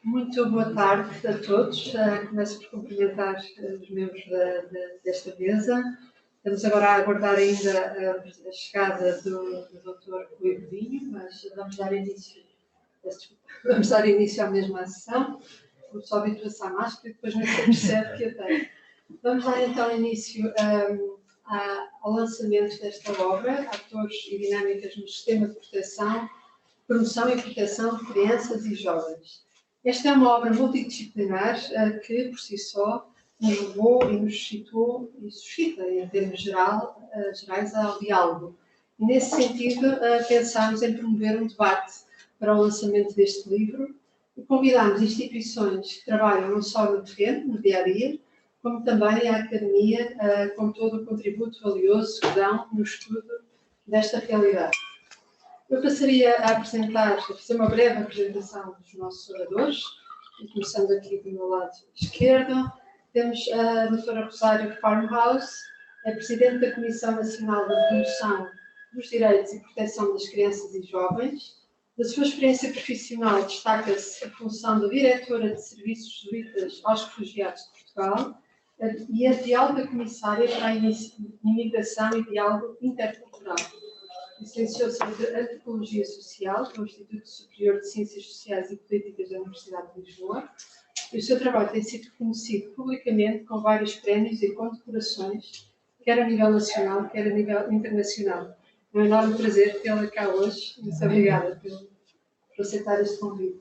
Muito boa tarde a todos. Começo por cumprimentar os membros desta mesa. Estamos agora a aguardar ainda a chegada do Dr. Rui Godinho, mas vamos dar início à mesma sessão. O pessoal habitua-se à máscara e depois não se percebe que eu tenho. Vamos dar então início ao lançamento desta obra, Atores e Dinâmicas no Sistema de Promoção e Proteção de Crianças e Jovens. Esta é uma obra multidisciplinar que, por si só, nos levou e nos situou e suscita, em termos gerais, ao diálogo. E, nesse sentido, pensámos em promover um debate para o lançamento deste livro e convidámos instituições que trabalham não só no terreno, no dia-a-dia, como também a Academia, com todo o contributo valioso que dão no estudo desta realidade. Eu passaria a fazer uma breve apresentação dos nossos oradores, começando aqui do meu lado esquerdo. Temos a doutora Rosário Farmhouse, é Presidente da Comissão Nacional de Promoção dos Direitos e Proteção das Crianças e Jovens. Da sua experiência profissional destaca-se a função de Diretora de Serviços Jesuítas aos Refugiados de Portugal e a Diáloga Comissária para a Imigração e Diálogo Intercultural. Licenciou-se em Antropologia Social no Instituto Superior de Ciências Sociais e Políticas da Universidade de Lisboa e o seu trabalho tem sido reconhecido publicamente com vários prémios e condecorações, quer a nível nacional, quer a nível internacional. É um enorme prazer tê-la cá hoje. Muito obrigada por aceitar este convite.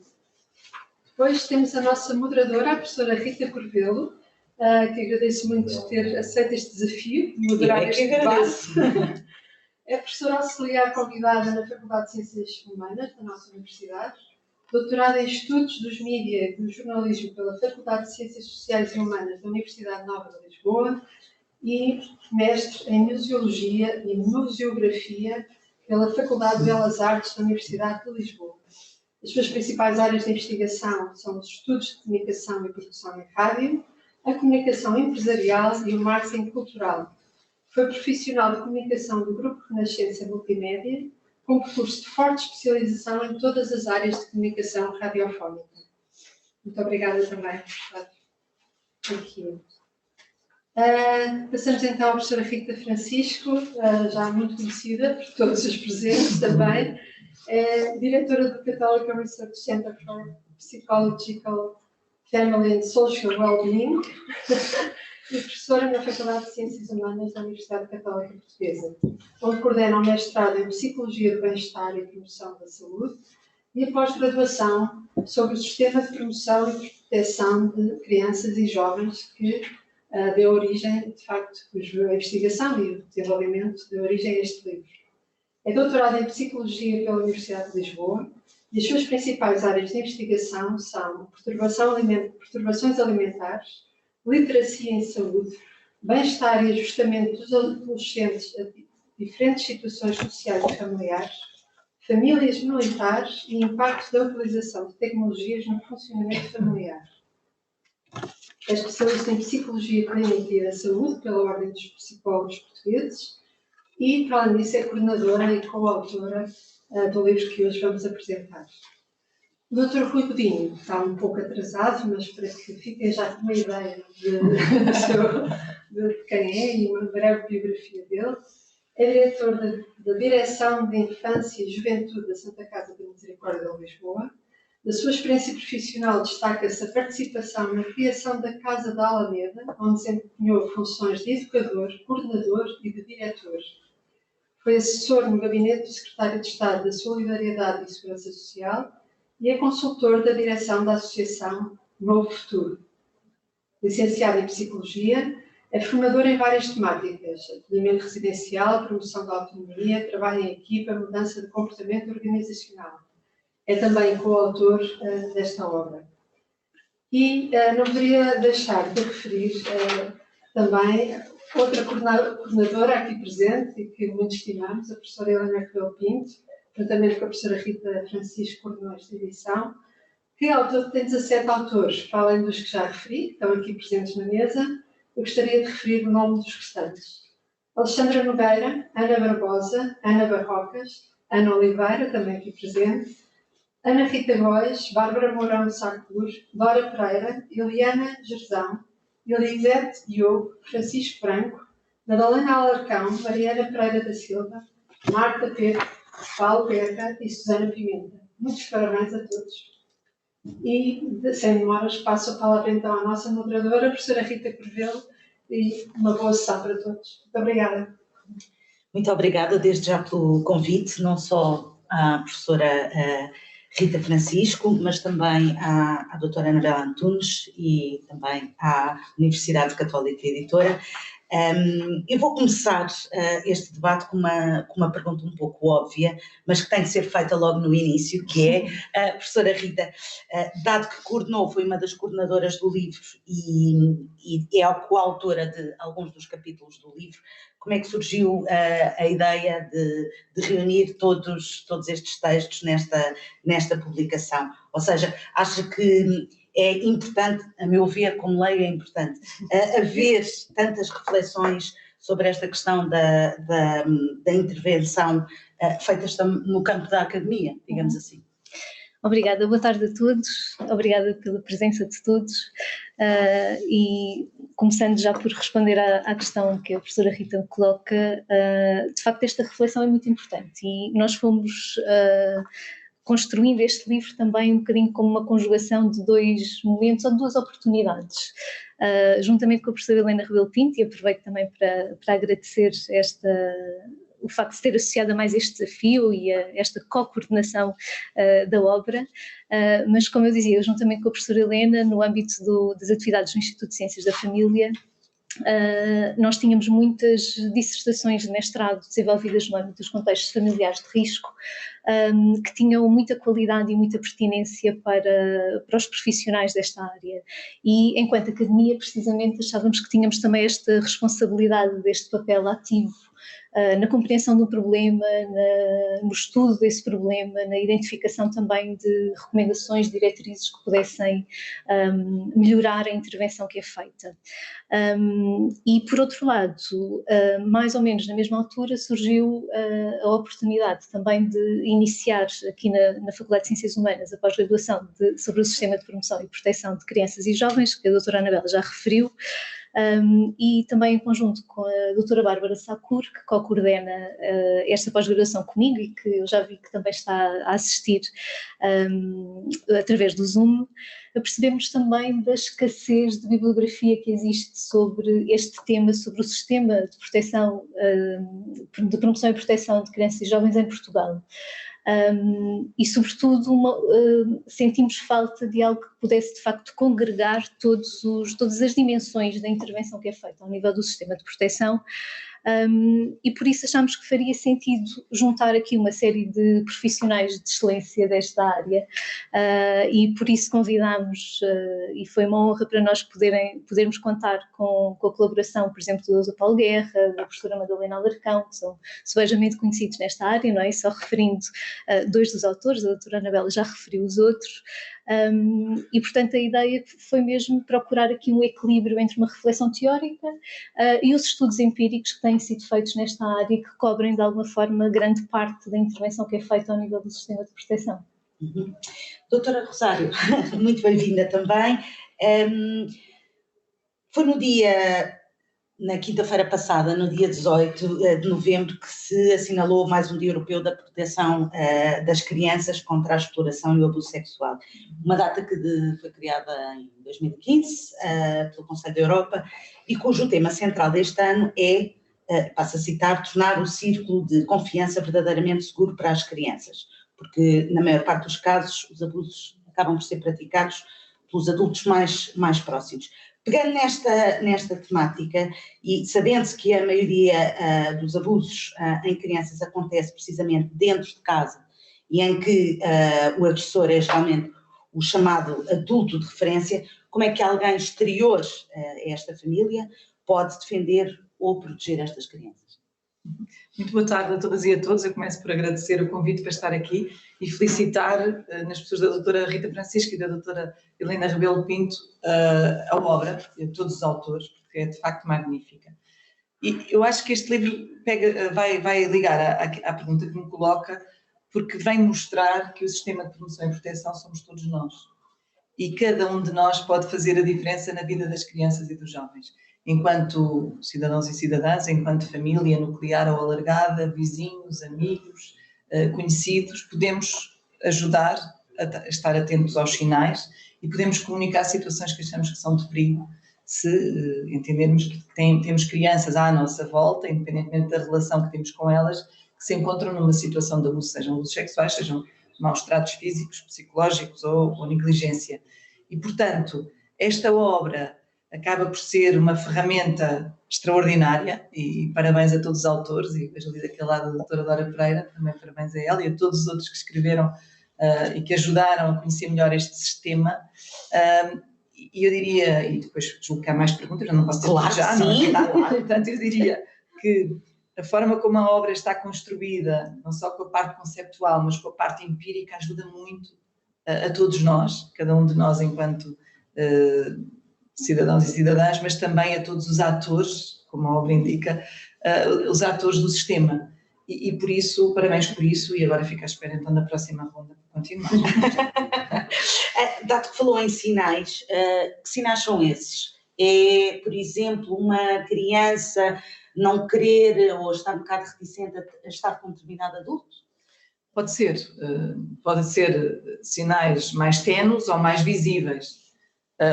Depois temos a nossa moderadora, a professora Rita Corvelo, que agradeço muito ter aceito este desafio de moderar este debate. É professora auxiliar convidada na Faculdade de Ciências Humanas da nossa Universidade, doutorada em Estudos dos Mídia e do Jornalismo pela Faculdade de Ciências Sociais e Humanas da Universidade Nova de Lisboa e mestre em Museologia e Museografia pela Faculdade de Belas Artes da Universidade de Lisboa. As suas principais áreas de investigação são os estudos de comunicação e produção em rádio, a comunicação empresarial e o marketing cultural. Foi profissional de comunicação do Grupo Renascença Multimédia, com percurso de forte especialização em todas as áreas de comunicação radiofónica. Muito obrigada também por estar aqui. Passamos então à professora Rita Francisco, já muito conhecida por todos os presentes também, diretora do Catholic Research Center for Psychological Family and Social Wellbeing e professora na Faculdade de Ciências Humanas da Universidade Católica Portuguesa, onde coordena o mestrado em Psicologia do Bem-Estar e Promoção da Saúde e a pós-graduação sobre o Sistema de Promoção e Proteção de Crianças e Jovens, que deu origem, de facto, a investigação e o desenvolvimento deu origem a este livro. É doutorada em Psicologia pela Universidade de Lisboa e as suas principais áreas de investigação são perturbações alimentares, literacia em saúde, bem-estar e ajustamento dos adolescentes a diferentes situações sociais e familiares, famílias militares e impacto da utilização de tecnologias no funcionamento familiar. É especialista em Psicologia Clínica e da Saúde pela Ordem dos Psicólogos Portugueses e, para além disso, é coordenadora e coautora do livro que hoje vamos apresentar. O Dr. Rui Godinho está um pouco atrasado, mas para que fiquem já com uma ideia de quem é e uma breve biografia dele, é diretor da Direção de Infância e Juventude da Santa Casa da Misericórdia de Lisboa. Da sua experiência profissional destaca-se a participação na criação da Casa da Alameda, onde desempenhou funções de educador, coordenador e de diretor. Foi assessor no gabinete do Secretário de Estado da Solidariedade e Segurança Social e é consultor da direção da Associação Novo Futuro. Licenciado em Psicologia, é formador em várias temáticas: acolhimento residencial, promoção da autonomia, trabalho em equipa, mudança de comportamento organizacional. É também coautor desta obra. E não poderia deixar de referir também outra coordenadora aqui presente e que muito estimamos, a professora Helena Rebelo Pinto, juntamente com a professora Rita Francisco, coordenou esta edição, que ao todo tem 17 autores, para além dos que já referi, que estão aqui presentes na mesa. Eu gostaria de referir o nome dos restantes: Alexandra Nogueira, Ana Barbosa, Ana Barrocas, Ana Oliveira, também aqui presente, Ana Rita Góes, Bárbara Mourão de Sacur, Dora Pereira, Eliana Gerzão, Elisete Diogo, Francisco Franco, Madalena Alarcão, Mariana Pereira da Silva, Marta Pedro, Paulo Guerra e Susana Pimenta. Muitos parabéns a todos. E, sem demoras, passo a palavra então à nossa moderadora, a professora Rita Corvelo, e uma boa sessão para todos. Muito obrigada. Muito obrigada desde já pelo convite, não só à professora Rita Francisco, mas também à doutora Anabela Antunes e também à Universidade Católica Editora. Eu vou começar este debate com uma pergunta um pouco óbvia, mas que tem que ser feita logo no início, que é, professora Rita, dado que coordenou, foi uma das coordenadoras do livro e é a coautora de alguns dos capítulos do livro, como é que surgiu a ideia de reunir todos estes textos nesta publicação? Ou seja, acha que é importante, a meu ver, como leigo, é importante haver tantas reflexões sobre esta questão da intervenção feitas no campo da academia, digamos assim. Obrigada, boa tarde a todos, obrigada pela presença de todos e começando já por responder à questão que a professora Rita coloca, de facto esta reflexão é muito importante e nós fomos construindo este livro também um bocadinho como uma conjugação de dois momentos ou de duas oportunidades. Juntamente com a professora Helena Rebelo Pinto, e aproveito também para agradecer o facto de se ter associado a mais este desafio e a esta co-coordenação da obra, mas como eu dizia, juntamente com a professora Helena, no âmbito das atividades do Instituto de Ciências da Família, nós tínhamos muitas dissertações de mestrado desenvolvidas no âmbito dos contextos familiares de risco, que tinham muita qualidade e muita pertinência para os profissionais desta área. E, enquanto academia, precisamente, achávamos que tínhamos também esta responsabilidade deste papel ativo na compreensão do problema, no estudo desse problema, na identificação também de recomendações, diretrizes que pudessem melhorar a intervenção que é feita. E, por outro lado, mais ou menos na mesma altura surgiu a oportunidade também de iniciar aqui na Faculdade de Ciências Humanas a pós-graduação sobre o Sistema de Promoção e Proteção de Crianças e Jovens, que a doutora Anabela já referiu, e também em conjunto com a doutora Bárbara Sacur, que co-coordena esta pós-graduação comigo e que eu já vi que também está a assistir através do Zoom, percebemos também da escassez de bibliografia que existe sobre este tema, sobre o sistema de proteção, de promoção e proteção de crianças e jovens em Portugal. E sobretudo sentimos falta de algo que pudesse de facto congregar todas as dimensões da intervenção que é feita ao nível do sistema de proteção, e por isso achámos que faria sentido juntar aqui uma série de profissionais de excelência desta área, e por isso convidámos, e foi uma honra para nós podermos contar com a colaboração, por exemplo, do Dr. Paulo Guerra, da professora Madalena Alarcão, que são subejamente conhecidos nesta área, não é? E só referindo dois dos autores, a doutora Anabela já referiu os outros, e portanto a ideia foi mesmo procurar aqui um equilíbrio entre uma reflexão teórica e os estudos empíricos que têm sido feitos nesta área e que cobrem de alguma forma grande parte da intervenção que é feita ao nível do sistema de proteção. Doutora Rosário, muito bem-vinda também. Foi na quinta-feira passada, no dia 18 de novembro, que se assinalou mais um Dia Europeu da Proteção das Crianças contra a Exploração e o Abuso Sexual. Uma data que foi criada em 2015 pelo Conselho da Europa e cujo tema central deste ano é, passo a citar, tornar o círculo de confiança verdadeiramente seguro para as crianças, porque na maior parte dos casos os abusos acabam por ser praticados pelos adultos mais próximos. Pegando nesta temática e sabendo-se que a maioria dos abusos em crianças acontece precisamente dentro de casa e em que o agressor é geralmente o chamado adulto de referência, como é que alguém exterior a esta família pode defender ou proteger estas crianças? Muito boa tarde a todas e a todos. Eu começo por agradecer o convite para estar aqui e felicitar nas pessoas da doutora Rita Francisco e da doutora Helena Rebelo Pinto a obra, a todos os autores, porque é de facto magnífica. E eu acho que este livro vai ligar à pergunta que me coloca porque vem mostrar que o sistema de promoção e proteção somos todos nós. E cada um de nós pode fazer a diferença na vida das crianças e dos jovens. Enquanto cidadãos e cidadãs, enquanto família nuclear ou alargada, vizinhos, amigos, conhecidos, podemos ajudar a estar atentos aos sinais e podemos comunicar situações que achamos que são de perigo, se entendermos que temos crianças à nossa volta, independentemente da relação que temos com elas, que se encontram numa situação de abuso, sejam abusos sexuais, sejam maus tratos físicos, psicológicos ou negligência. E, portanto, esta obra acaba por ser uma ferramenta extraordinária, e parabéns a todos os autores, e vejo ali daquele lado a doutora Dora Pereira, também parabéns a ela e a todos os outros que escreveram e que ajudaram a conhecer melhor este sistema. E eu diria, e depois julgo que há mais perguntas, eu não posso ter claro, já, sim. não é? Claro. Portanto, eu diria que a forma como a obra está construída, não só com a parte conceptual, mas com a parte empírica, ajuda muito a todos nós, cada um de nós enquanto cidadãos e cidadãs, mas também a todos os atores, como a obra indica, os atores do sistema. E por isso, parabéns por isso, e agora fico à espera então da próxima ronda para continuar. Dado que falou em sinais, que sinais são esses? É, por exemplo, uma criança não querer ou estar um bocado reticente a estar com um determinado adulto? Pode ser sinais mais tenues ou mais visíveis.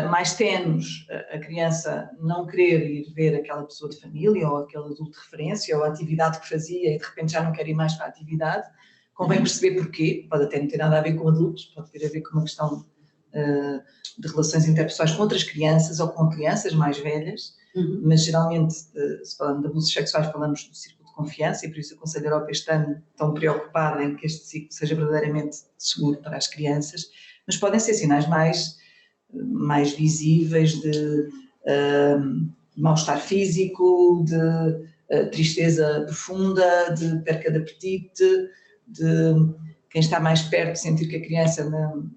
Mais tenues, a criança não querer ir ver aquela pessoa de família ou aquele adulto de referência ou a atividade que fazia e de repente já não quer ir mais para a atividade. Convém perceber porquê, pode até não ter nada a ver com adultos, pode ter a ver com uma questão de relações interpessoais com outras crianças ou com crianças mais velhas, mas geralmente, se falamos de abusos sexuais, falamos do círculo de confiança e por isso o Conselho da Europa este ano tão preocupado em que este ciclo seja verdadeiramente seguro para as crianças, mas podem ser sinais mais visíveis de mal-estar físico, de tristeza profunda, de perca de apetite, de quem está mais perto sentir que a criança é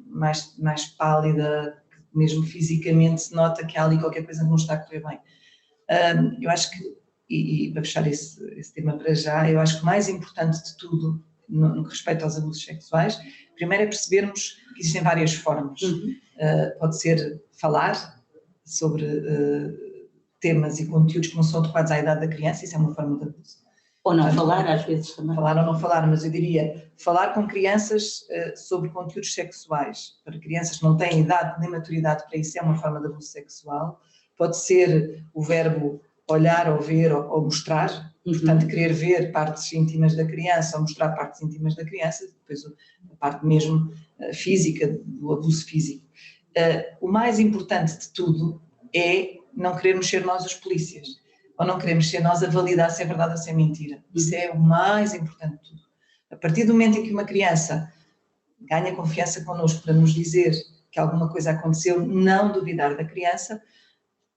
mais pálida, mesmo fisicamente se nota que há ali qualquer coisa que não está a correr bem. Eu acho que, e para fechar esse tema para já, eu acho que o mais importante de tudo no que respeita aos abusos sexuais, primeiro é percebermos que existem várias formas. Pode ser falar sobre temas e conteúdos que não são adequados à idade da criança, isso é uma forma de abuso. Ou não falar, às vezes também. Falar ou não falar, mas eu diria falar com crianças sobre conteúdos sexuais. Para crianças que não têm idade nem maturidade para isso, é uma forma de abuso sexual. Pode ser o verbo olhar ou ver ou mostrar, portanto, querer ver partes íntimas da criança ou mostrar partes íntimas da criança, depois a parte mesmo física, do abuso físico. O mais importante de tudo é não querermos ser nós os polícias, ou não queremos ser nós a validar se é verdade ou se é mentira. Isso é o mais importante de tudo. A partir do momento em que uma criança ganha confiança connosco para nos dizer que alguma coisa aconteceu, não duvidar da criança,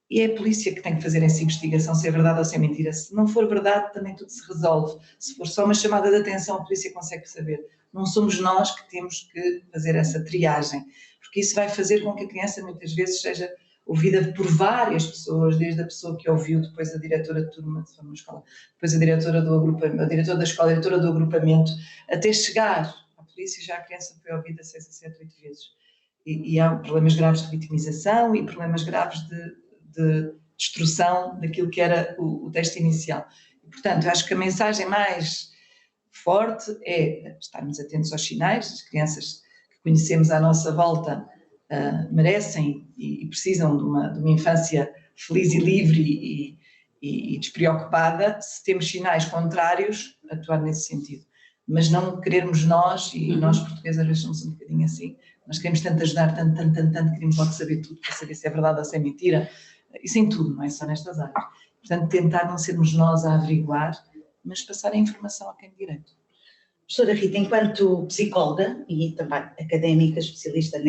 e é a polícia que tem que fazer essa investigação se é verdade ou se é mentira. Se não for verdade, também tudo se resolve. Se for só uma chamada de atenção, a polícia consegue saber. Não somos nós que temos que fazer essa triagem, porque isso vai fazer com que a criança muitas vezes seja ouvida por várias pessoas, desde a pessoa que ouviu, depois a diretora de turma, se for uma escola, depois a diretora do agrupamento, a diretora da escola, a diretora do agrupamento, até chegar à polícia, já a criança foi ouvida 6 a 7, 8 vezes. E há problemas graves de vitimização e problemas graves de destruição daquilo que era o texto inicial. E, portanto, eu acho que a mensagem mais forte é estarmos atentos aos sinais. As crianças que conhecemos à nossa volta merecem e precisam de uma infância feliz e livre e despreocupada. Se temos sinais contrários, atuar nesse sentido. Mas não querermos nós, e nós portugueses às vezes somos um bocadinho assim, nós queremos tanto ajudar, tanto, queremos logo saber tudo, para saber se é verdade ou se é mentira. Isso em tudo, não é só nestas áreas. Portanto, tentar não sermos nós a averiguar, mas passar a informação a quem de direito. Professora Rita, enquanto psicóloga e também académica, especialista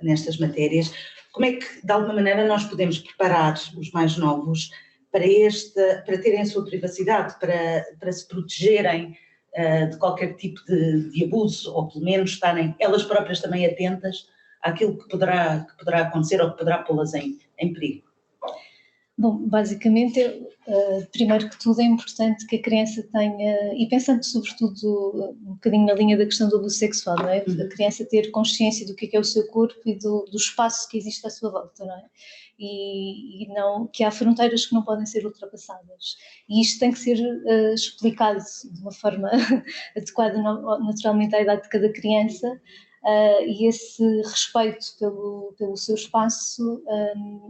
nestas matérias, como é que, de alguma maneira, nós podemos preparar os mais novos para terem a sua privacidade, para se protegerem de qualquer tipo de abuso, ou pelo menos estarem elas próprias também atentas àquilo que poderá acontecer ou que poderá pô-las em perigo? Bom, basicamente, primeiro que tudo é importante que a criança tenha, e pensando sobretudo um bocadinho na linha da questão do abuso sexual, não é? A criança ter consciência do que é o seu corpo e do espaço que existe à sua volta, não é? E não, que há fronteiras que não podem ser ultrapassadas. E isto tem que ser explicado de uma forma adequada naturalmente à idade de cada criança. E esse respeito pelo seu espaço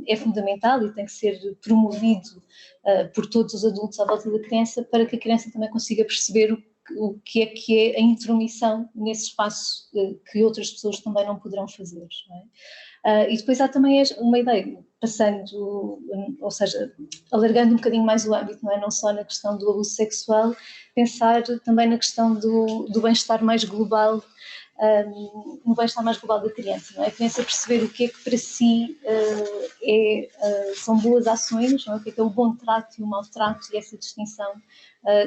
é fundamental e tem que ser promovido por todos os adultos à volta da criança para que a criança também consiga perceber o que é a intromissão nesse espaço que outras pessoas também não poderão fazer, não é? E depois há também uma ideia, passando, ou seja, alargando um bocadinho mais o âmbito, não é? Não só na questão do abuso sexual, pensar também na questão do bem-estar mais global, no bem-estar mais global da criança, não é? A criança perceber o que é que para si são boas ações, não é? O que é o bom trato e o mau trato, e essa distinção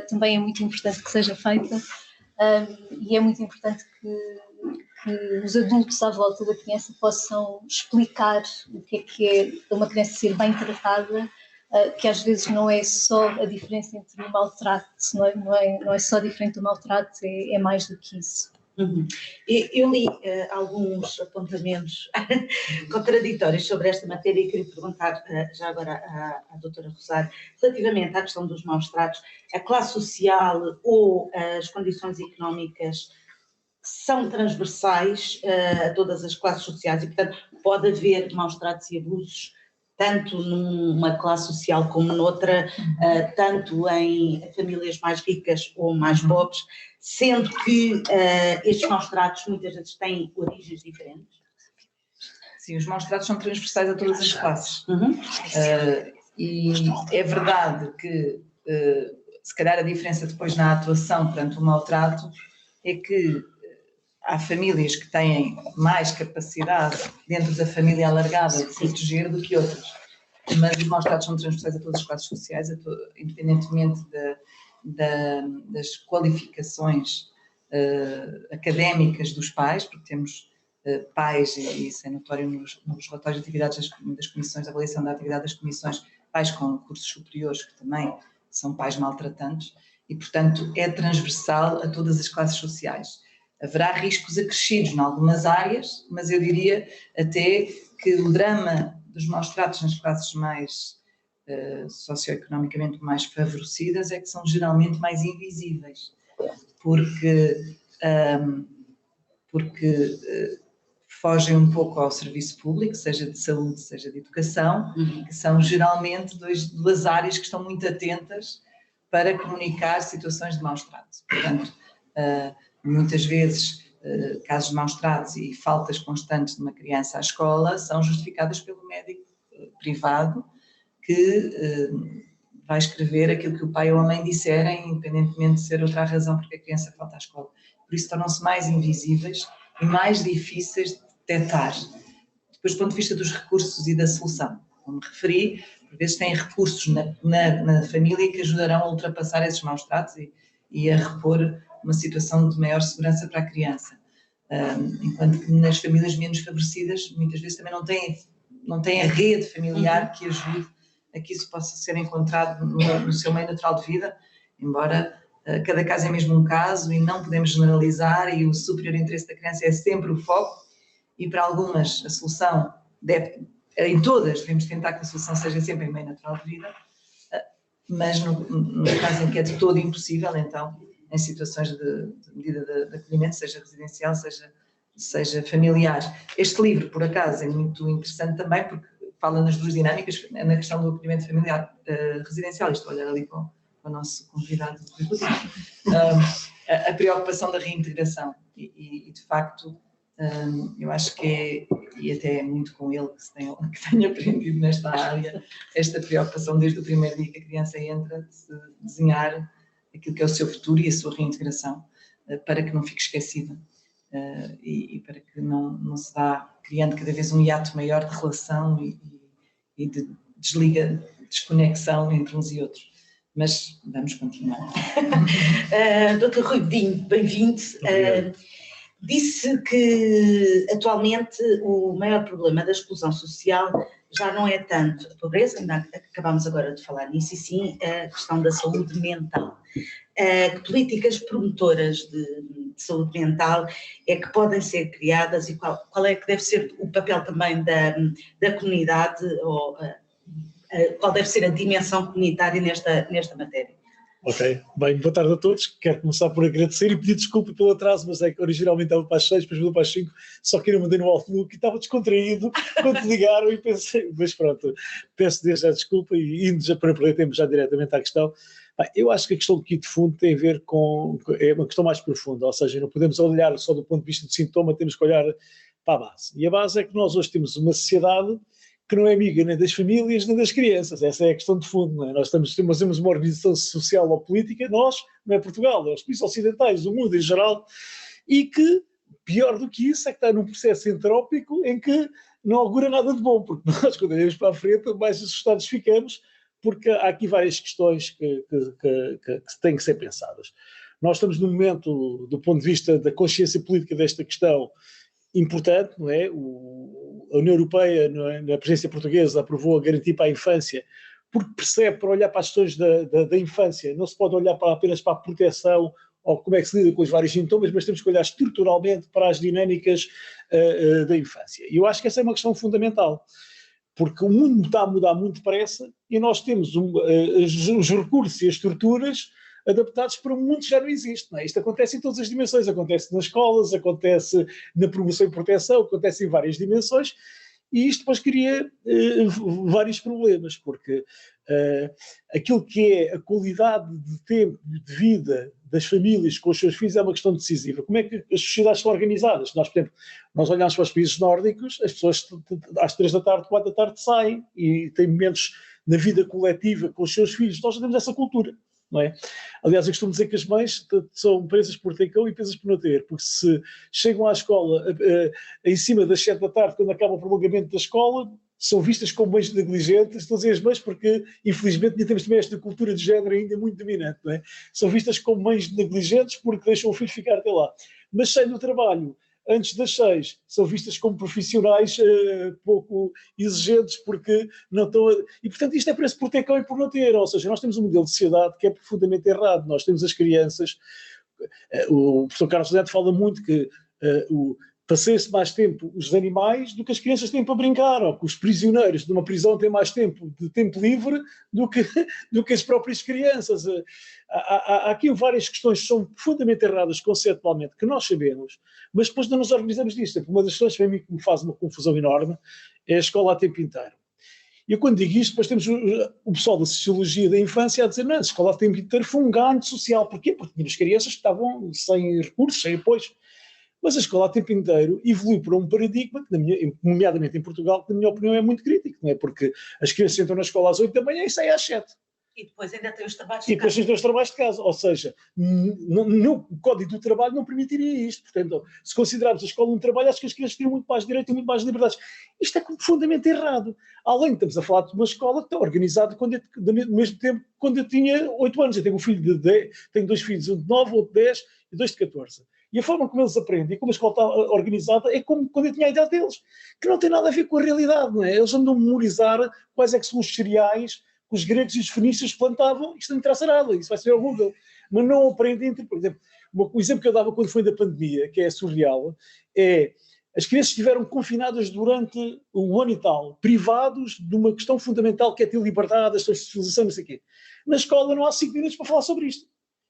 também é muito importante que seja feita, e é muito importante que os adultos à volta da criança possam explicar o que é uma criança ser bem tratada, que às vezes não é só a diferença entre o maltrato, não é só diferente do maltrato, é mais do que isso. Eu li alguns apontamentos contraditórios sobre esta matéria e queria perguntar já agora à doutora Rosário, relativamente à questão dos maus tratos, a classe social ou as condições económicas são transversais a todas as classes sociais e, portanto, pode haver maus tratos e abusos tanto numa classe social como noutra, tanto em famílias mais ricas ou mais pobres, sendo que estes maus tratos muitas vezes têm origens diferentes? Sim, os maus tratos são transversais a todas as classes. E é verdade que, se calhar, a diferença depois na atuação perante o maltrato é que há famílias que têm mais capacidade dentro da família alargada de proteger do que outras. Mas os maus tratos são transversais a todas as classes sociais, independentemente das qualificações académicas dos pais, porque temos pais, e isso é notório nos relatórios de atividades das comissões, de avaliação da atividade das comissões, pais com cursos superiores que também são pais maltratantes, e portanto é transversal a todas as classes sociais. Haverá riscos acrescidos em algumas áreas, mas eu diria até que o drama dos maus tratos nas classes mais socioeconomicamente mais favorecidas é que são geralmente mais invisíveis, porque fogem um pouco ao serviço público, seja de saúde, seja de educação, que são geralmente duas áreas que estão muito atentas para comunicar situações de maus tratos. Portanto, muitas vezes, casos de maus tratos e faltas constantes de uma criança à escola são justificadas pelo médico privado que vai escrever aquilo que o pai ou a mãe disserem, independentemente de ser outra a razão porque a criança falta à escola. Por isso tornam-se mais invisíveis e mais difíceis de detectar. Depois, do ponto de vista dos recursos e da solução, como referi, por vezes têm recursos na família que ajudarão a ultrapassar esses maus tratos e a repor uma situação de maior segurança para a criança. Enquanto que nas famílias menos favorecidas, muitas vezes também não têm a rede familiar que ajude a que isso possa ser encontrado no seu meio natural de vida, embora cada caso é mesmo um caso e não podemos generalizar, e o superior interesse da criança é sempre o foco, e para algumas a solução em todas devemos tentar que a solução seja sempre em meio natural de vida, mas no caso em que é de todo impossível, então em situações de medida de acolhimento, seja residencial, seja familiar. Este livro, por acaso, é muito interessante também porque fala nas duas dinâmicas, na questão do acolhimento familiar residencial. Estou a olhar ali para o nosso convidado, a preocupação da reintegração e de facto, eu acho que e até é muito com ele que tenho aprendido nesta área, esta preocupação desde o primeiro dia que a criança entra, de desenhar aquilo que é o seu futuro e a sua reintegração, para que não fique esquecida e para que não se vá criando cada vez um hiato maior de relação e de desconexão entre uns e outros. Mas vamos continuar. Dr. Rui Godinho, bem-vindo. Disse que atualmente o maior problema da exclusão social já não é tanto a pobreza, ainda acabámos agora de falar nisso, e sim a questão da saúde mental. Que políticas promotoras de saúde mental é que podem ser criadas e qual é que deve ser o papel também da comunidade, ou qual deve ser a dimensão comunitária nesta matéria? Ok, bem, boa tarde a todos. Quero começar por agradecer e pedir desculpa pelo atraso, mas é que originalmente estava para as 6, depois mudou para as 5, só que eu mandei no Outlook e estava descontraído quando ligaram e pensei, mas pronto, peço desde já desculpa e indo já para perder tempo já diretamente à questão. Bem, eu acho que a questão aqui de fundo tem a ver é uma questão mais profunda, ou seja, não podemos olhar só do ponto de vista do sintoma, temos que olhar para a base. E a base é que nós hoje temos uma sociedade que não é amiga nem das famílias nem das crianças. Essa é a questão de fundo. Não é? Nós temos uma organização social ou política, nós, não é Portugal, é os países ocidentais, o mundo em geral, e que, pior do que isso, é que está num processo entrópico em que não augura nada de bom, porque nós, quando olhamos para a frente, mais assustados ficamos, porque há aqui várias questões que têm que ser pensadas. Nós estamos num momento, do ponto de vista da consciência política desta questão, importante, não é? A União Europeia, na presidência portuguesa, aprovou a garantia para a infância, porque percebe, para olhar para as questões da infância, não se pode olhar apenas para a proteção ou como é que se lida com os vários sintomas, mas temos que olhar estruturalmente para as dinâmicas da infância. E eu acho que essa é uma questão fundamental, porque o mundo está a mudar muito depressa e nós temos os recursos e as estruturas adaptados para um mundo que já não existe. Não é? Isto acontece em todas as dimensões, acontece nas escolas, acontece na promoção e proteção, acontece em várias dimensões, e isto depois cria vários problemas, porque aquilo que é a qualidade de tempo, de vida das famílias com os seus filhos é uma questão decisiva. Como é que as sociedades estão organizadas? Nós, por exemplo, nós olhamos para os países nórdicos, as pessoas às 3 da tarde, 4 da tarde saem e têm momentos na vida coletiva com os seus filhos. Nós já temos essa cultura. Não é? Aliás, eu costumo dizer que as mães são presas por ter cão e presas por não ter, porque se chegam à escola em cima das 7 da tarde, quando acaba o prolongamento da escola, são vistas como mães negligentes, estou a dizer as mães porque, infelizmente, ainda temos também esta cultura de género ainda muito dominante, não é? São vistas como mães negligentes porque deixam o filho ficar até lá. Mas saem do trabalho antes das 6, são vistas como profissionais pouco exigentes porque não estão e portanto isto é preço por ter cão e por não ter, ou seja, nós temos um modelo de sociedade que é profundamente errado. Nós temos as crianças, o professor Carlos Neto fala muito que passei-se mais tempo os animais do que as crianças têm para brincar, ou que os prisioneiros de uma prisão têm mais tempo de tempo livre do que as próprias crianças. Há aqui várias questões que são profundamente erradas conceptualmente, que nós sabemos, mas depois não nos organizamos disto. Uma das questões que para mim me faz uma confusão enorme é a escola a tempo inteiro. E eu quando digo isto, depois temos o pessoal da sociologia da infância a dizer não, a escola a tempo inteiro foi um ganho social. Porquê? Porque tínhamos crianças que estavam sem recursos, sem apoios. Mas a escola a tempo inteiro evoluiu para um paradigma, que nomeadamente em Portugal, que na minha opinião é muito crítico, não é? Porque as crianças entram na escola às 8 da manhã e saem às 7. E depois ainda tem os trabalhos de casa. E depois tem os trabalhos de casa, ou seja, o Código do Trabalho não permitiria isto. Portanto, se considerarmos a escola um trabalho, acho que as crianças têm muito mais direito e muito mais liberdades. Isto é profundamente errado. Além de estamos a falar de uma escola que está organizada ao mesmo tempo quando eu tinha 8 anos. Eu tenho um filho de 10, tenho 2 filhos, um de 9, outro de 10 e 2 de 14. E a forma como eles aprendem e como a escola está organizada é como quando eu tinha a idade deles, que não tem nada a ver com a realidade, não é? Eles andam a memorizar quais é que são os cereais que os gregos e os fenícios plantavam, isto não interessa nada, isso vai ser ao Google. Mas não aprendem, por exemplo, o exemplo que eu dava quando foi da pandemia, que é surreal, é as crianças estiveram confinadas durante um ano e tal, privados de uma questão fundamental que é ter liberdade, a socialização, não sei o quê. Na escola não há 5 minutos para falar sobre isto.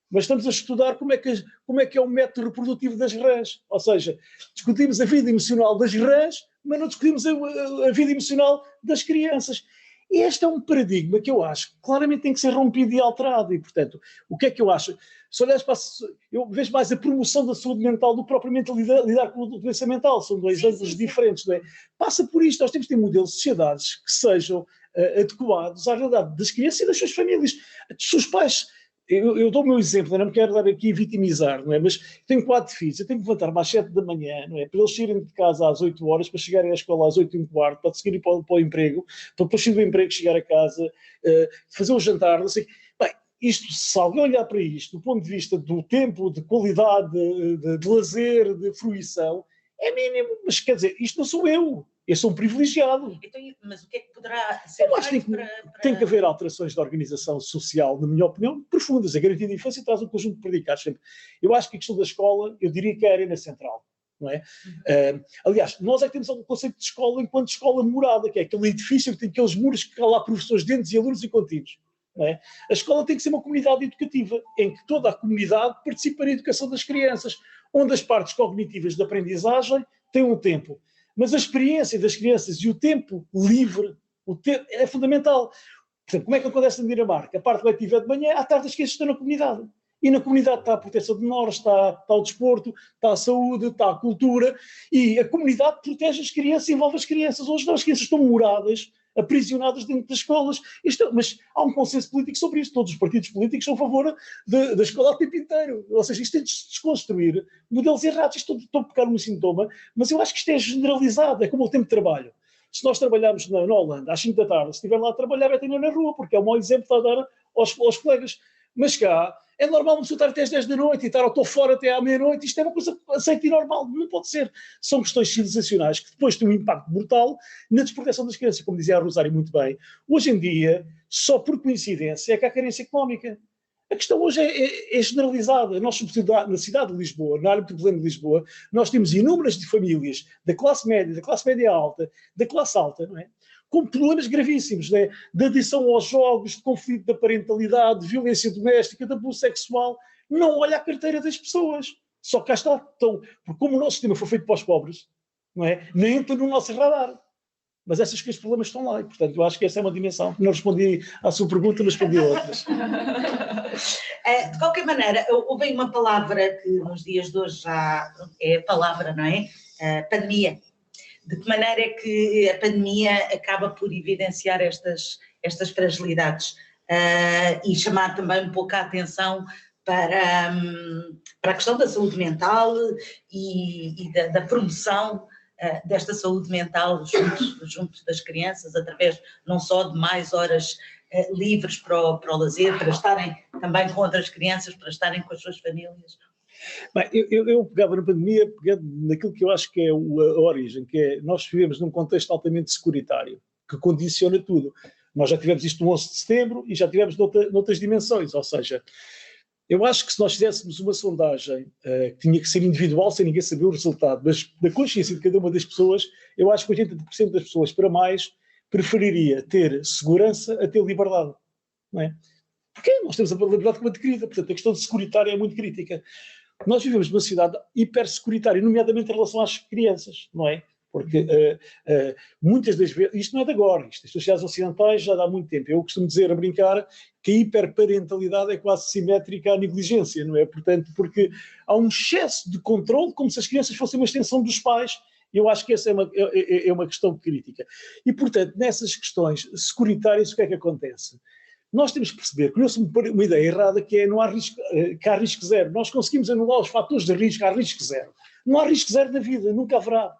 Mas estamos a estudar como é que é o método reprodutivo das rãs. Ou seja, discutimos a vida emocional das rãs, mas não discutimos a vida emocional das crianças. E este é um paradigma que eu acho que claramente tem que ser rompido e alterado. E, portanto, o que é que eu acho? Se olhares para eu vejo mais a promoção da saúde mental do que propriamente lidar com a doença mental. São dois ângulos diferentes, não é? Passa por isto. Nós temos de ter modelos de sociedades que sejam adequados à realidade das crianças e das suas famílias. Dos seus pais. Eu dou o meu exemplo, não me quero dar aqui a vitimizar, não é? Mas tenho 4 filhos, eu tenho que levantar-me às 7 da manhã, não é? Para eles saírem de casa às 8 horas, para chegarem à escola às 8 e um quarto, para seguirem para o emprego, para depois sair do emprego, chegar a casa, fazer o jantar, não sei. Bem, isto, se alguém olhar para isto do ponto de vista do tempo, de qualidade, de lazer, de fruição, é mínimo. Mas quer dizer, isto não sou eu sou um privilegiado. Então, mas o que é que poderá ser Eu acho que feito para... tem que haver alterações de organização social, na minha opinião, profundas. A garantia de infância traz um conjunto de predicados sempre. Eu acho que a questão da escola, eu diria que é a arena central. Não é? Aliás, nós é que temos um conceito de escola enquanto escola morada, que é aquele edifício que tem aqueles muros que há lá professores dentro e alunos e contínuos. Não é? A escola tem que ser uma comunidade educativa, em que toda a comunidade participa na educação das crianças, onde as partes cognitivas de aprendizagem têm um tempo. Mas a experiência das crianças e o tempo livre é fundamental. Portanto, como é que acontece na Dinamarca? A parte letiva é de manhã, à tarde as crianças estão na comunidade. E na comunidade está a proteção de menores, está o desporto, está a saúde, está a cultura, e a comunidade protege as crianças, envolve as crianças. Hoje não, as crianças estão moradas, aprisionadas dentro das escolas. Mas há um consenso político sobre isto. Todos os partidos políticos são a favor da escola o tempo inteiro. Ou seja, isto tem de se desconstruir modelos errados. Estou a pegar um sintoma, mas eu acho que isto é generalizado. É como o tempo de trabalho. Se nós trabalharmos na Holanda às 5 da tarde, se estiver lá a trabalhar, vai ter na rua, porque é o mau exemplo que está a dar aos colegas. Mas cá, é normal uma pessoa estar até às 10 da noite e estou fora até à meia-noite. Isto é uma coisa aceita e normal. Não pode ser. São questões civilizacionais que depois têm um impacto brutal na desproteção das crianças, como dizia a Rosário muito bem. Hoje em dia, só por coincidência, é que há carência económica. A questão hoje é generalizada. Nós, sobretudo na cidade de Lisboa, na área metropolitana de Lisboa, nós temos inúmeras famílias da classe média alta, da classe alta, não é? Com problemas gravíssimos, né? De adição aos jogos, de conflito da parentalidade, de violência doméstica, de abuso sexual. Não olha a carteira das pessoas. Só cá está. Então, porque como o nosso sistema foi feito para os pobres, não é? Nem entra no nosso radar. Mas esses problemas estão lá e, portanto, eu acho que essa é uma dimensão. Não respondi à sua pergunta, mas respondi a outras. De qualquer maneira, houve uma palavra que nos dias de hoje já é a palavra, não é? Pandemia. De que maneira é que a pandemia acaba por evidenciar estas fragilidades e chamar também um pouco a atenção para a questão da saúde mental e da promoção desta saúde mental junto das crianças, através não só de mais horas livres para o lazer, para estarem também com outras crianças, para estarem com as suas famílias? Bem, eu pegava na pandemia, pegando naquilo que eu acho que é a origem, que é nós vivemos num contexto altamente securitário, que condiciona tudo. Nós já tivemos isto no 11 de setembro e já tivemos noutras dimensões, ou seja, eu acho que se nós fizéssemos uma sondagem que tinha que ser individual, sem ninguém saber o resultado, mas da consciência de cada uma das pessoas, eu acho que 80% das pessoas, para mais, preferiria ter segurança a ter liberdade, não é? Porque nós temos a liberdade como adquirida, portanto a questão de securitária é muito crítica. Nós vivemos numa sociedade hipersecuritária, nomeadamente em relação às crianças, não é? Porque muitas das vezes, isto não é de agora, isto, as sociedades ocidentais já há muito tempo. Eu costumo dizer, a brincar, que a hiperparentalidade é quase simétrica à negligência, não é? Portanto, porque há um excesso de controle, como se as crianças fossem uma extensão dos pais. Eu acho que essa é uma questão crítica. E, portanto, nessas questões securitárias, o que é que acontece? Nós temos que perceber, conheço uma ideia errada, que é não há risco, que há risco zero. Nós conseguimos anular os fatores de risco, há risco zero. Não há risco zero na vida, nunca haverá.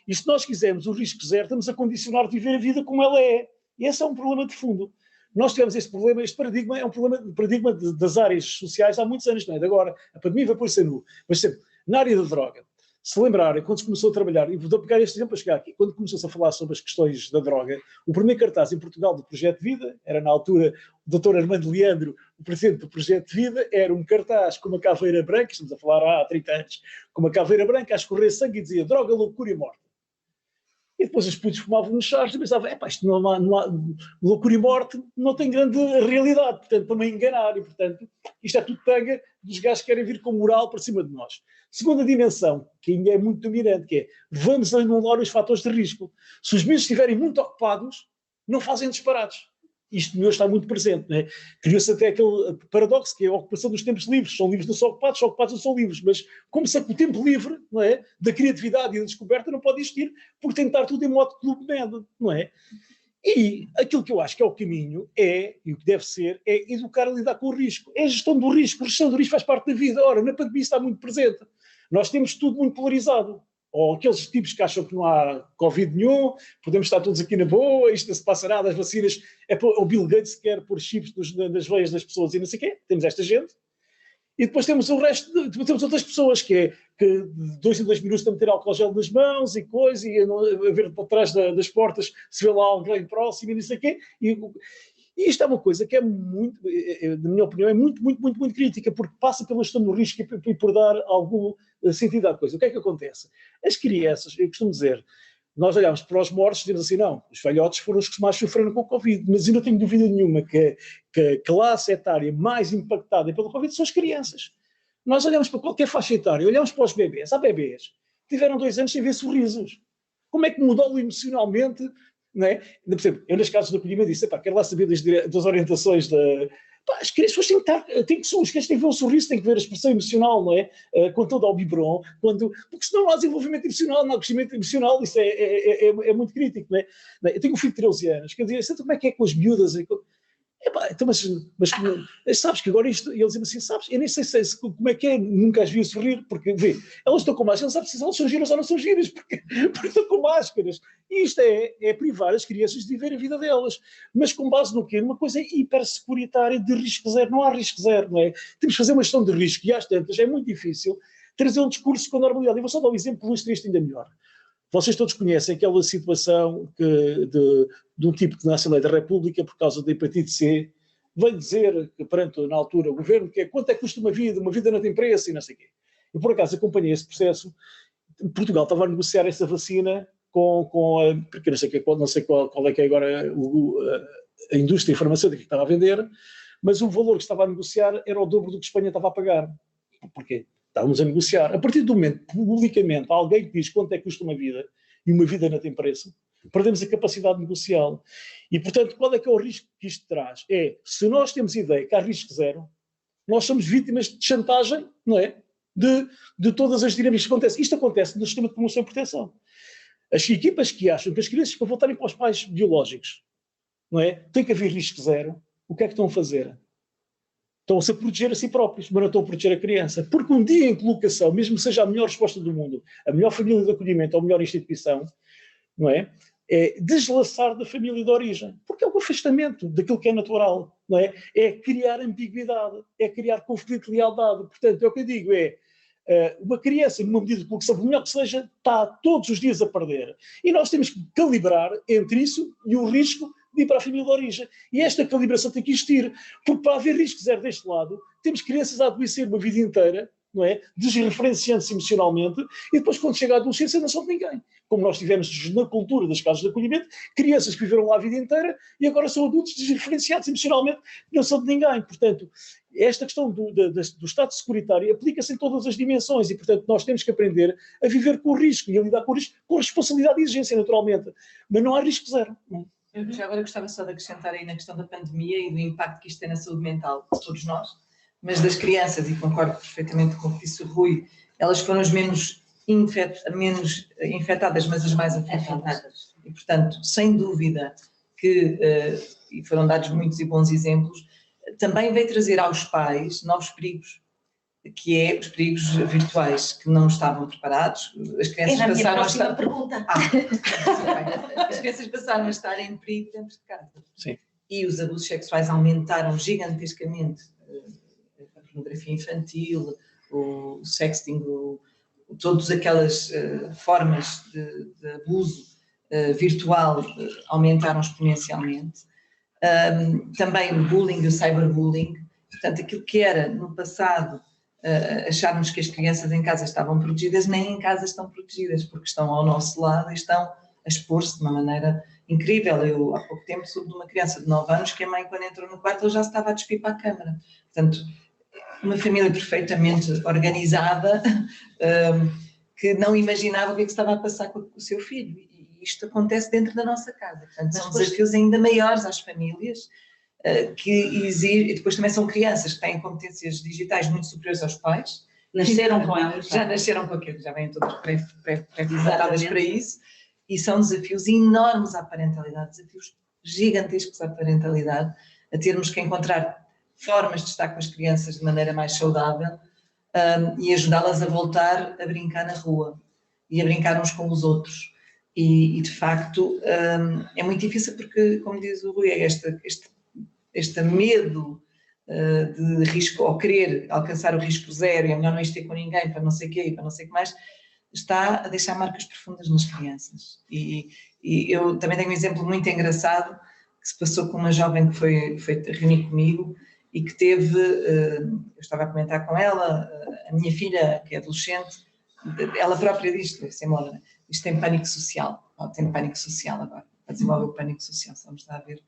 E se nós quisermos o risco zero, estamos a condicionar de viver a vida como ela é. E esse é um problema de fundo. Nós tivemos este problema, este paradigma é um paradigma das áreas sociais há muitos anos, não é de agora. A pandemia vai pôr-se a nu. Mas sempre, na área da droga, se lembrarem, quando se começou a trabalhar, e vou pegar este exemplo para chegar aqui, quando começou-se a falar sobre as questões da droga, o primeiro cartaz em Portugal do Projeto de Vida, era na altura o Dr. Armando Leandro, o presidente do Projeto de Vida, era um cartaz com uma caveira branca, estamos a falar há 30 anos, com uma caveira branca a escorrer sangue e dizia droga, loucura e morte. E depois os putos fumavam nos charros e pensavam, isto não há loucura e morte, não tem grande realidade, portanto, para me enganar, e portanto, isto é tudo tanga dos gajos que querem vir com moral para cima de nós. Segunda dimensão, que ainda é muito dominante, que é, vamos anular os fatores de risco. Se os miúdos estiverem muito ocupados, não fazem disparates. Isto hoje está muito presente, não é? Criou-se até aquele paradoxo que é a ocupação dos tempos livres. São livres, não são ocupados não são livres. Mas como se o tempo livre, não é, da criatividade e da descoberta não pode existir por tentar tudo em modo clube med, não é? E aquilo que eu acho que é o caminho e o que deve ser, é educar a lidar com o risco. É a gestão do risco. A gestão do risco faz parte da vida. Ora, na pandemia está muito presente. Nós temos tudo muito polarizado. ou aqueles tipos que acham que não há Covid nenhum, podemos estar todos aqui na boa, isto não se passará das vacinas, o Bill Gates quer pôr chips nas veias das pessoas e não sei o quê, temos esta gente. E depois temos o resto, temos outras pessoas que de 2 em 2 minutos estão a meter álcool gel nas mãos e coisa, e a ver por trás das portas se vê lá alguém próximo e não sei o quê. E isto é uma coisa que é muito, na minha opinião, é muito, muito, muito, muito crítica, porque passa pela gestão do risco e por dar algum sentido à coisa. O que é que acontece? As crianças, eu costumo dizer, nós olhamos para os mortos e dizemos assim, não, os velhotes foram os que mais sofreram com o Covid, mas eu não tenho dúvida nenhuma que a classe etária mais impactada pelo Covid são as crianças. Nós olhamos para qualquer faixa etária, olhamos para os bebês, há bebês que tiveram 2 anos sem ver sorrisos. Como é que mudou emocionalmente? Não é? Por exemplo, eu nas casas de acolhimento disse, quero lá saber das orientações as crianças têm que ver o sorriso, têm que ver a expressão emocional, não é? Com todo o biberon, porque senão não há desenvolvimento emocional, não há crescimento emocional, isso é muito crítico, não é? Eu tenho um filho de 13 anos, quer dizer, como é que é com as miúdas? Então, mas sabes que agora isto, e eles dizem assim, sabes, eu nem sei como é que é, nunca as vi sorrir, porque, vê, elas estão com máscaras, não sabes se elas são giras ou não são giras, porque estão com máscaras. E isto é privar as crianças de viver a vida delas. Mas com base no quê? Numa coisa hipersecuritária de risco zero. Não há risco zero, não é? Temos que fazer uma gestão de risco, e às tantas é muito difícil trazer um discurso com normalidade. Eu vou só dar um exemplo para ilustrar isto ainda melhor. Vocês todos conhecem aquela situação de um tipo que na Assembleia da República, por causa da hepatite C, veio dizer que, perante, na altura, o governo, que quanto é que custa uma vida não tem preço e não sei o quê. Eu, por acaso, acompanhei esse processo. Portugal estava a negociar essa vacina porque eu não sei qual é que é agora a indústria farmacêutica que estava a vender, mas o valor que estava a negociar era o dobro do que Espanha estava a pagar. Porquê? Estávamos a negociar. A partir do momento, publicamente, alguém que diz quanto é que custa uma vida, e uma vida não tem preço, perdemos a capacidade de negociá-lo. E, portanto, qual é que é o risco que isto traz? Se nós temos ideia que há risco zero, nós somos vítimas de chantagem, não é? De todas as dinâmicas que acontecem. Isto acontece no sistema de promoção e proteção. As equipas que acham que as crianças, para voltarem para os pais biológicos, não é? Tem que haver risco zero, o que é que estão a fazer? Estão-se a proteger a si próprios, mas não estão a proteger a criança. Porque um dia em colocação, mesmo que seja a melhor resposta do mundo, a melhor família de acolhimento ou a melhor instituição, não é? É deslaçar da família de origem. Porque é o afastamento daquilo que é natural, não é? É criar ambiguidade, é criar conflito de lealdade. Portanto, é o que eu digo, uma criança, numa medida de colocação, por melhor que seja, está todos os dias a perder. E nós temos que calibrar entre isso e o risco de ir para a família de origem. E esta calibração tem que existir, porque para haver risco zero deste lado, temos crianças a adoecer uma vida inteira, não é? Desreferenciando-se emocionalmente, e depois, quando chega à adolescência, não são de ninguém. Como nós tivemos na cultura das casas de acolhimento, crianças que viveram lá a vida inteira e agora são adultos desreferenciados emocionalmente, não são de ninguém. Portanto, esta questão do Estado securitário aplica-se em todas as dimensões e, portanto, nós temos que aprender a viver com o risco e a lidar com o risco com responsabilidade e exigência, naturalmente. Mas não há risco zero. Eu já agora gostava só de acrescentar aí na questão da pandemia e do impacto que isto tem na saúde mental de todos nós, mas das crianças, e concordo perfeitamente com o que disse o Rui, elas foram as menos infectadas, mas as mais afetadas. E, portanto, sem dúvida que, e foram dados muitos e bons exemplos, também veio trazer aos pais novos perigos, que é os perigos virtuais, que não estavam preparados. As crianças passaram a estar... pergunta. As crianças passaram a estar em perigo dentro de casa. Sim. E os abusos sexuais aumentaram gigantescamente. A pornografia infantil, o sexting, todas aquelas formas de abuso virtual aumentaram exponencialmente. Também o bullying, o cyberbullying. Portanto, aquilo que era no passado acharmos que as crianças em casa estavam protegidas, nem em casa estão protegidas, porque estão ao nosso lado e estão a expor-se de uma maneira incrível. Eu, há pouco tempo, soube de uma criança de 9 anos que a mãe, quando entrou no quarto, ela já se estava a despir para a câmara. Portanto, uma família perfeitamente organizada, que não imaginava o que estava a passar com o seu filho. E isto acontece dentro da nossa casa. Portanto, são desafios ainda maiores às famílias, que exigem, e depois também são crianças que têm competências digitais muito superiores aos pais. Nasceram com elas. Já nasceram com aquilo, já vêm todas pré-preparadas para isso. E são desafios enormes à parentalidade, desafios gigantescos à parentalidade, a termos que encontrar formas de estar com as crianças de maneira mais saudável e ajudá-las a voltar a brincar na rua. e a brincar uns com os outros. E de facto, é muito difícil porque, como diz o Rui, este medo de risco, ou querer alcançar o risco zero, e é melhor não ter com ninguém para não sei o quê, para não sei o que mais, está a deixar marcas profundas nas crianças. E eu também tenho um exemplo muito engraçado que se passou com uma jovem que foi reunir comigo e que teve, eu estava a comentar com ela, a minha filha, que é adolescente, ela própria diz, sem moda, isto tem pânico social, tem pânico social agora, a desenvolver o pânico social, vamos lá ver.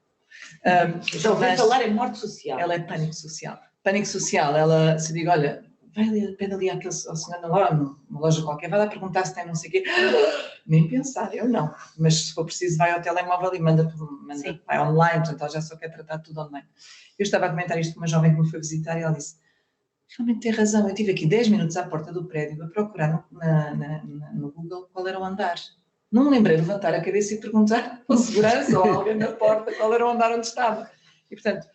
Já ouvi falar em morte social. Ela é pânico social. Pânico social, ela se diga, olha, vai ali, pede ali ao senhor numa loja qualquer, vai lá perguntar se tem não sei o quê. Nem pensar, eu não. Mas se for preciso, vai ao telemóvel e manda vai online, portanto ela já só quer tratar tudo online. Eu estava a comentar isto com uma jovem que me foi visitar e ela disse, realmente tem razão, eu estive aqui 10 minutos à porta do prédio a procurar no Google qual era o andar. Não me lembrei de levantar a cabeça e perguntar ao segurança ou a alguém na porta qual era o andar onde estava. E, portanto,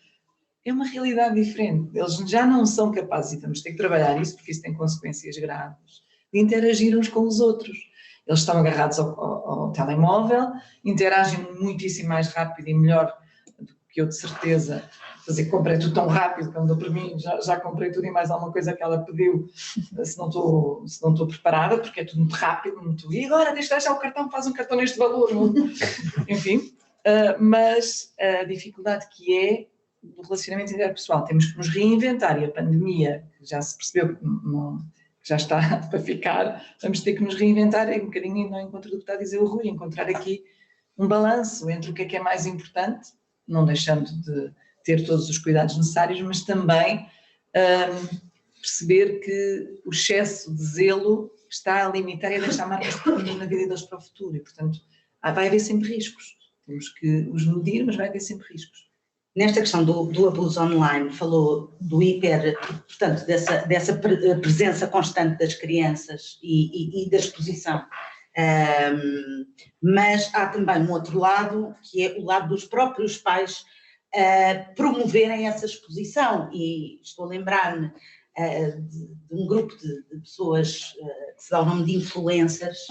é uma realidade diferente. Eles já não são capazes, e vamos ter que trabalhar isso, porque isso tem consequências graves, de interagir uns com os outros. Eles estão agarrados ao telemóvel, interagem muitíssimo mais rápido e melhor do que eu, de certeza. Fazer comprei tudo tão rápido, quando eu, para mim, já comprei tudo e mais alguma coisa que ela pediu, se não estou preparada, porque é tudo muito rápido, e agora deixa o cartão, faz um cartão neste valor. Enfim, mas a dificuldade que é do relacionamento interpessoal, temos que nos reinventar, e a pandemia, já se percebeu que já está para ficar, vamos ter que nos reinventar, e um bocadinho não encontro do que está a dizer o Rui, encontrar aqui um balanço entre o que é mais importante, não deixando de ter todos os cuidados necessários, mas também perceber que o excesso de zelo está a limitar e a deixar marcas profundas na vida deles para o futuro, e portanto vai haver sempre riscos, temos que os medir, mas vai haver sempre riscos. Nesta questão do abuso online, falou do portanto, dessa presença constante das crianças e da exposição. Mas há também um outro lado, que é o lado dos próprios pais promoverem essa exposição. E estou a lembrar-me de um grupo de pessoas que se dá o nome de influencers,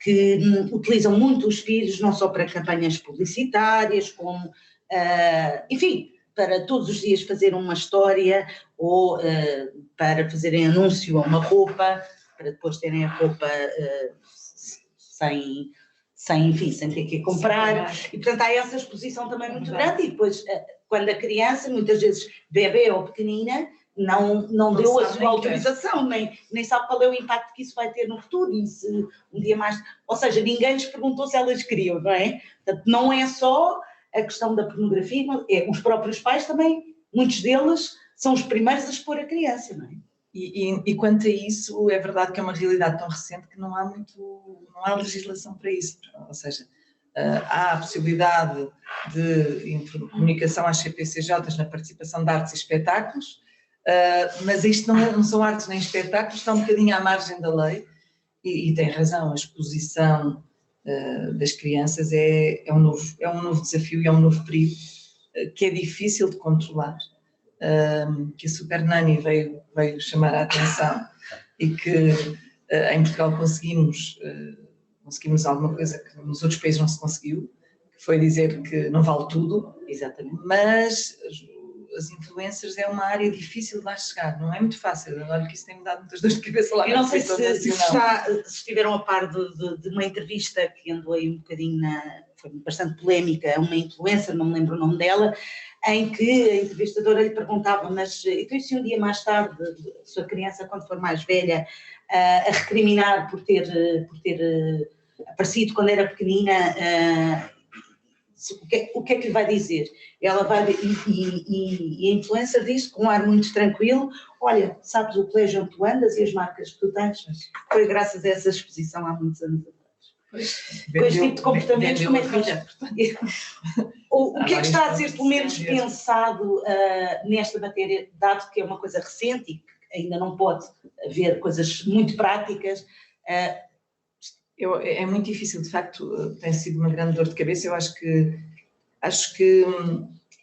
que utilizam muito os filhos, não só para campanhas publicitárias, como enfim, para todos os dias fazer uma história ou para fazerem anúncio a uma roupa, para depois terem a roupa sem ter que comprar. E, portanto, há essa exposição também muito grande. E depois, quando a criança, muitas vezes bebê ou pequenina, não deu a sua autorização, nem sabe qual é o impacto que isso vai ter no futuro. E se um dia mais... Ou seja, ninguém lhes perguntou se elas queriam, não é? Portanto, não é só a questão da pornografia, os próprios pais também, muitos deles são os primeiros a expor a criança, não é? E quanto a isso, é verdade que é uma realidade tão recente que não há legislação para isso, ou seja, há a possibilidade de comunicação às CPCJs na participação de artes e espetáculos, mas isto não são artes nem espetáculos, está um bocadinho à margem da lei, e tem razão, a exposição das crianças é um novo desafio e é um novo perigo que é difícil de controlar, que a Super Nanny veio chamar a atenção, e que em Portugal conseguimos alguma coisa que nos outros países não se conseguiu, que foi dizer que não vale tudo. Exatamente. Mas as influencers é uma área difícil de lá chegar, não é muito fácil. Olha que isso tem-me dado muitas dores de cabeça lá. Eu não sei se estiveram a par de uma entrevista que andou aí um bocadinho foi bastante polémica, uma influencer, não me lembro o nome dela, em que a entrevistadora lhe perguntava, mas então se um dia mais tarde, a sua criança, quando for mais velha, a recriminar por ter aparecido quando era pequenina, o que é que lhe vai dizer? Ela vai, e a influencer disse com um ar muito tranquilo, olha, sabes o colégio onde tu andas e as marcas que tu tens? Foi graças a essa exposição há muitos anos atrás. Com este tipo de comportamentos, como é que faz? O que é que está a ser, pelo menos, pensado nesta matéria, dado que é uma coisa recente e que ainda não pode haver coisas muito práticas? É muito difícil, de facto, tem sido uma grande dor de cabeça. Eu acho que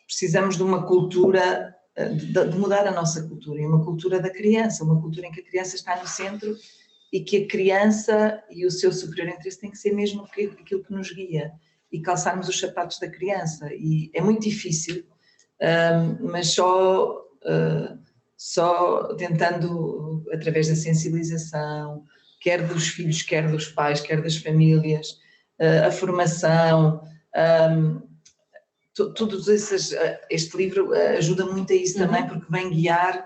precisamos de uma cultura, de mudar a nossa cultura, e uma cultura da criança, uma cultura em que a criança está no centro e que a criança e o seu superior interesse tem que ser mesmo aquilo que nos guia e calçarmos os sapatos da criança. E é muito difícil, mas só tentando, através da sensibilização, quer dos filhos, quer dos pais, quer das famílias, a formação, todos esses, este livro ajuda muito a isso também, porque vem guiar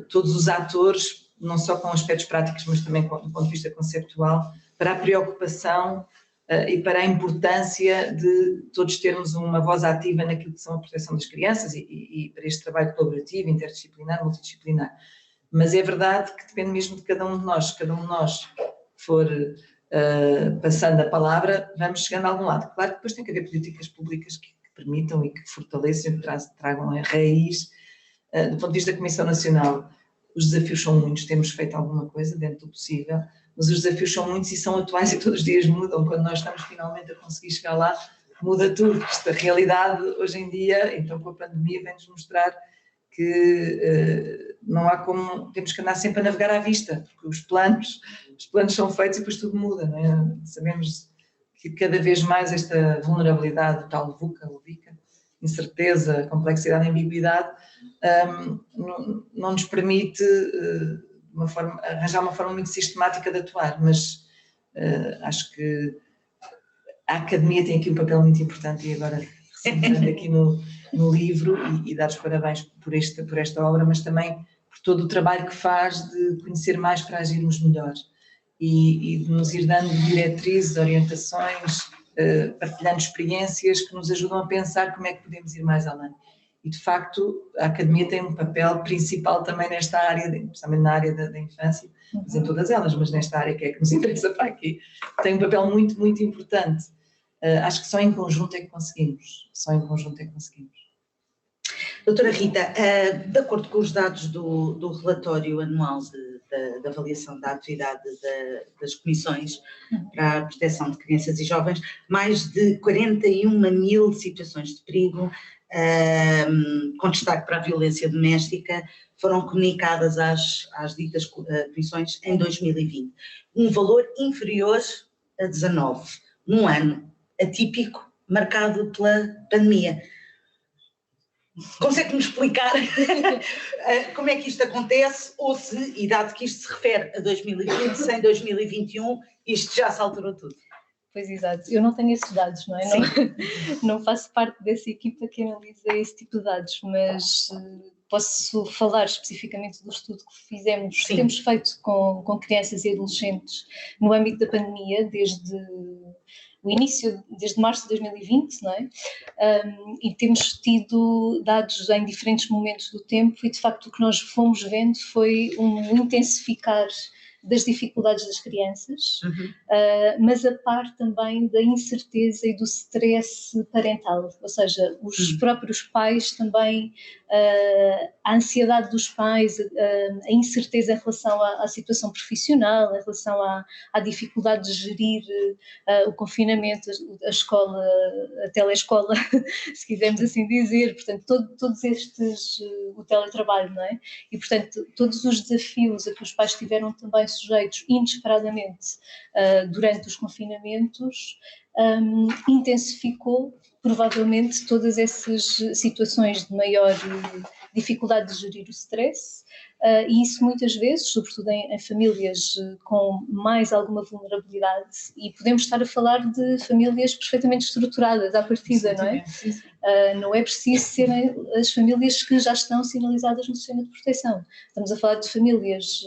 todos os atores, não só com aspectos práticos, mas também do ponto de vista conceptual, para a preocupação e para a importância de todos termos uma voz ativa naquilo que são a proteção das crianças e para este trabalho colaborativo, interdisciplinar, multidisciplinar. Mas é verdade que depende mesmo de cada um de nós. Se cada um de nós for passando a palavra, vamos chegando a algum lado. Claro que depois tem que haver políticas públicas que permitam e que fortaleçam, que tragam a raiz. Do ponto de vista da Comissão Nacional, os desafios são muitos, temos feito alguma coisa dentro do possível, mas os desafios são muitos e são atuais e todos os dias mudam. Quando nós estamos finalmente a conseguir chegar lá, muda tudo. Esta realidade hoje em dia, então com a pandemia, vem-nos mostrar que não há como, temos que andar sempre a navegar à vista, porque os planos são feitos e depois tudo muda, não é? Sabemos que cada vez mais esta vulnerabilidade, o tal VUCA, ou VICA, incerteza, complexidade e ambiguidade, não nos permite arranjar uma forma muito sistemática de atuar, mas acho que a academia tem aqui um papel muito importante e agora recentemente aqui no livro e dar os parabéns por esta obra, mas também por todo o trabalho que faz de conhecer mais para agirmos melhor e de nos ir dando diretrizes, orientações, partilhando experiências que nos ajudam a pensar como é que podemos ir mais além. E, de facto, a academia tem um papel principal também nesta área, principalmente na área da infância, mas em todas elas, mas nesta área que é que nos interessa para aqui, tem um papel muito, muito importante. Acho que só em conjunto é que conseguimos. Doutora Rita, de acordo com os dados do relatório anual da avaliação da atividade das comissões para a proteção de crianças e jovens, mais de 41.000 situações de perigo, com destaque para a violência doméstica, foram comunicadas às ditas comissões em 2020. Um valor inferior a 19, num ano atípico, marcado pela pandemia. Consegue-me explicar como é que isto acontece, ou se, e dado que isto se refere a 2020, se em 2021 isto já se alterou tudo? Pois, exato. Eu não tenho esses dados, não é? Não faço parte dessa equipa que analisa esse tipo de dados, mas posso falar especificamente do estudo que fizemos, que temos feito com crianças e adolescentes no âmbito da pandemia, desde o início, desde março de 2020, não é? E temos tido dados em diferentes momentos do tempo e, de facto, o que nós fomos vendo foi um intensificar das dificuldades das crianças, mas a par também da incerteza e do stress parental, ou seja, os próprios pais também, a ansiedade dos pais, a incerteza em relação à situação profissional, em relação à dificuldade de gerir o confinamento, a escola, a telescola, se quisermos assim dizer, portanto, todos estes, o teletrabalho, não é? E, portanto, todos os desafios a que os pais tiveram também sujeitos inesperadamente durante os confinamentos, intensificou provavelmente todas essas situações de maior dificuldade de gerir o stress, e isso muitas vezes, sobretudo em famílias com mais alguma vulnerabilidade, e podemos estar a falar de famílias perfeitamente estruturadas à partida, não é? Não é preciso serem as famílias que já estão sinalizadas no sistema de proteção. Estamos a falar de famílias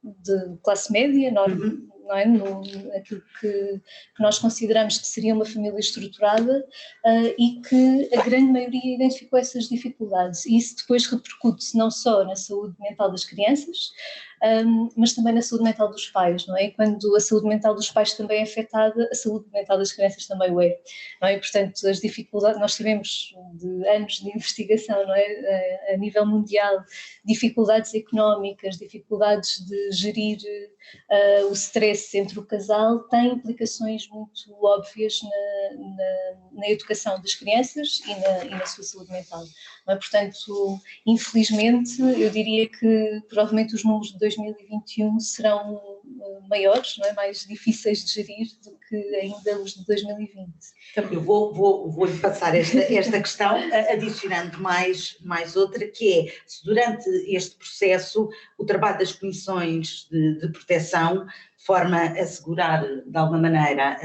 de classe média, não é? Aquilo que nós consideramos que seria uma família estruturada, e que a grande maioria identificou essas dificuldades. E isso depois repercute não só na saúde mental das crianças, mas também na saúde mental dos pais, não é? E quando a saúde mental dos pais também é afetada, a saúde mental das crianças também o é, não é? E, portanto, as dificuldades, nós sabemos de anos de investigação, não é? A nível mundial, dificuldades económicas, dificuldades de gerir o stress entre o casal, têm implicações muito óbvias na educação das crianças e na sua saúde mental, não é? Portanto, infelizmente, eu diria que provavelmente os números de 2021 serão maiores, não é? Mais difíceis de gerir do que ainda os de 2020. Então, eu vou-lhe passar esta questão, adicionando mais outra, que é, se durante este processo o trabalho das comissões de proteção, de forma a assegurar, de alguma maneira,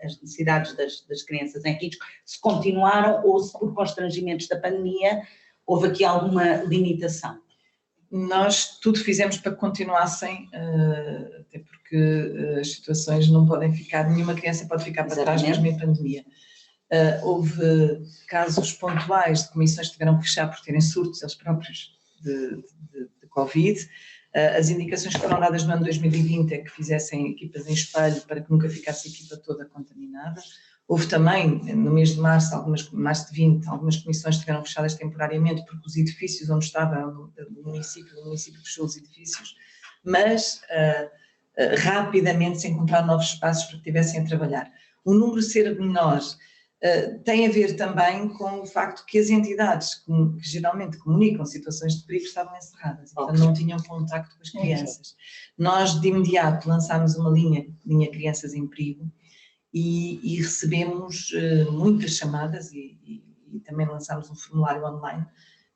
as necessidades das crianças em risco, se continuaram ou se por constrangimentos da pandemia houve aqui alguma limitação? Nós tudo fizemos para que continuassem, até porque as situações não podem ficar, nenhuma criança pode ficar para trás mesmo em pandemia. Houve casos pontuais de comissões que tiveram que fechar por terem surtos eles próprios de Covid. As indicações que foram dadas no ano 2020 é que fizessem equipas em espelho para que nunca ficasse a equipa toda contaminada. Houve também, no mês de março, mais de 20, algumas comissões estiveram fechadas temporariamente porque os edifícios onde estava o município fechou os edifícios, mas rapidamente se encontraram novos espaços para que estivessem a trabalhar. O número ser menor tem a ver também com o facto que as entidades que geralmente comunicam situações de perigo estavam encerradas, portanto não tinham contacto com as crianças. Nós de imediato lançámos uma linha Crianças em Perigo, e recebemos muitas chamadas e também lançámos um formulário online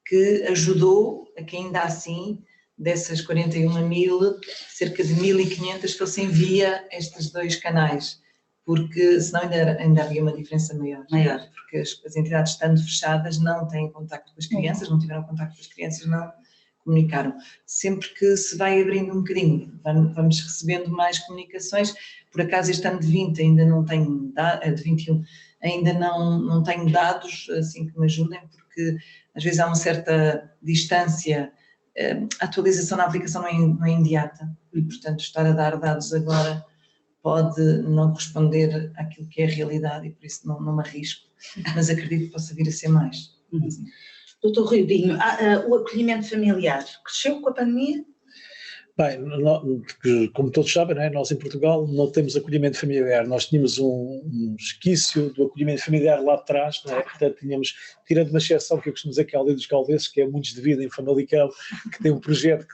que ajudou a que ainda assim, dessas 41.000, cerca de 1.500 fossem via estes dois canais, porque senão ainda havia uma diferença maior. Porque as entidades estando fechadas não têm contacto com as crianças, não tiveram contacto com as crianças, não comunicaram. Sempre que se vai abrindo um bocadinho, vamos recebendo mais comunicações. Por acaso este ano de 20 ainda não tenho de 21 ainda não tenho dados assim que me ajudem, porque às vezes há uma certa distância, a atualização na aplicação não é imediata e portanto estar a dar dados agora pode não corresponder àquilo que é a realidade e por isso não me arrisco, mas acredito que possa vir a ser mais. Doutor Rui Godinho, o acolhimento familiar cresceu com a pandemia? Bem, como todos sabem, não é? Nós em Portugal não temos acolhimento familiar, nós tínhamos um resquício do acolhimento familiar lá atrás, não é? Portanto tínhamos, tirando uma exceção que eu costumo dizer que é a Aldeia dos Caldenses, que é Mundos de Vida em Famalicão, que tem um projeto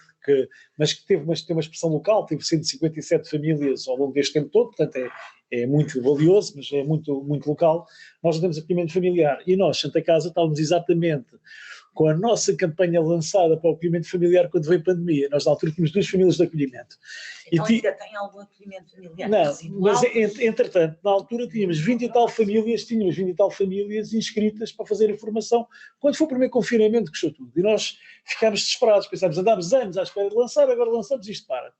mas que tem uma expressão local, teve 157 famílias ao longo deste tempo todo, portanto é muito valioso, mas é muito, muito local. Nós não temos acolhimento familiar e nós, Santa Casa, estávamos exatamente com a nossa campanha lançada para o acolhimento familiar quando veio a pandemia. Nós na altura tínhamos 2 famílias de acolhimento. Então ainda tem algum acolhimento familiar? Não, mas entretanto, na altura tínhamos 20 e tal famílias inscritas para fazer a formação. Quando foi o primeiro confinamento que fechou tudo. E nós ficámos desesperados, pensámos, andámos anos à espera de lançar, agora lançamos isto para.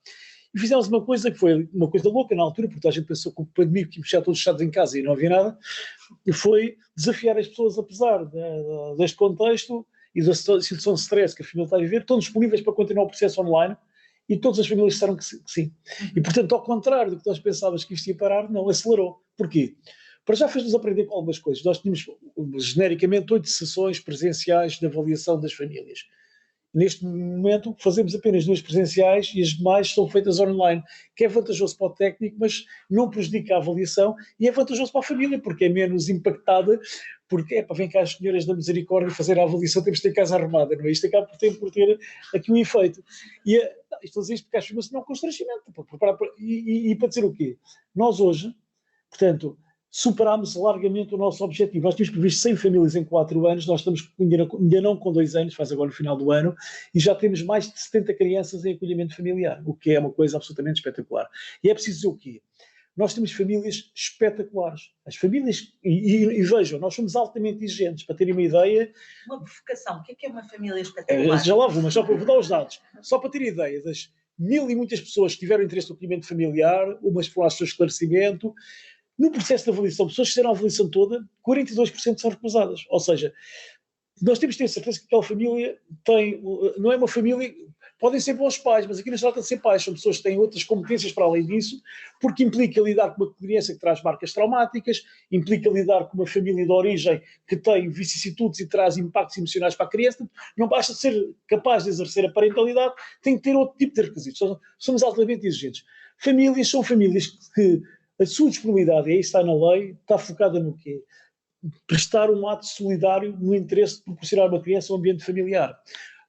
E fizemos uma coisa que foi uma coisa louca na altura, porque a gente pensou que o pandemia que íamos fechar todos fechados em casa e não havia nada, e foi desafiar as pessoas, apesar deste contexto e da situação de stress que a família está a viver, estão disponíveis para continuar o processo online e todas as famílias disseram que sim. E, portanto, ao contrário do que nós pensávamos que isto ia parar, não, acelerou. Porquê? Para já fez-nos aprender com algumas coisas. Nós tínhamos, genericamente, 8 sessões presenciais de avaliação das famílias. Neste momento fazemos apenas 2 presenciais e as demais são feitas online, que é vantajoso para o técnico, mas não prejudica a avaliação e é vantajoso para a família, porque é menos impactada, porque vem cá as senhoras da misericórdia fazer a avaliação, temos de ter casa arrumada, não é? Isto acaba por ter aqui um efeito. E estou a dizer isto porque acho que não é um constrangimento. E para dizer o quê? Nós hoje, portanto, superámos largamente o nosso objetivo. Nós tínhamos previsto 100 famílias em 4 anos, nós estamos ainda não com 2 anos, faz agora no final do ano, e já temos mais de 70 crianças em acolhimento familiar, o que é uma coisa absolutamente espetacular. E é preciso dizer o quê? Nós temos famílias espetaculares. As famílias, e vejam, nós somos altamente exigentes, para terem uma ideia. Uma provocação, o que é uma família espetacular? Já lá vou, mas só para vou dar os dados. Só para ter ideia das 1000 e muitas pessoas que tiveram interesse no acolhimento familiar, umas foram ao seu esclarecimento. No processo de avaliação, pessoas que fizeram a avaliação toda, 42% são recusadas. Ou seja, nós temos de ter certeza que aquela família não é uma família, podem ser bons pais, mas aqui não se trata de ser pais, são pessoas que têm outras competências para além disso, porque implica lidar com uma criança que traz marcas traumáticas, implica lidar com uma família de origem que tem vicissitudes e traz impactos emocionais para a criança, não basta ser capaz de exercer a parentalidade, tem que ter outro tipo de requisitos. Somos altamente exigentes. Famílias são famílias que a sua disponibilidade, e aí está na lei, está focada no quê? Prestar um ato solidário no interesse de proporcionar a uma criança um ambiente familiar.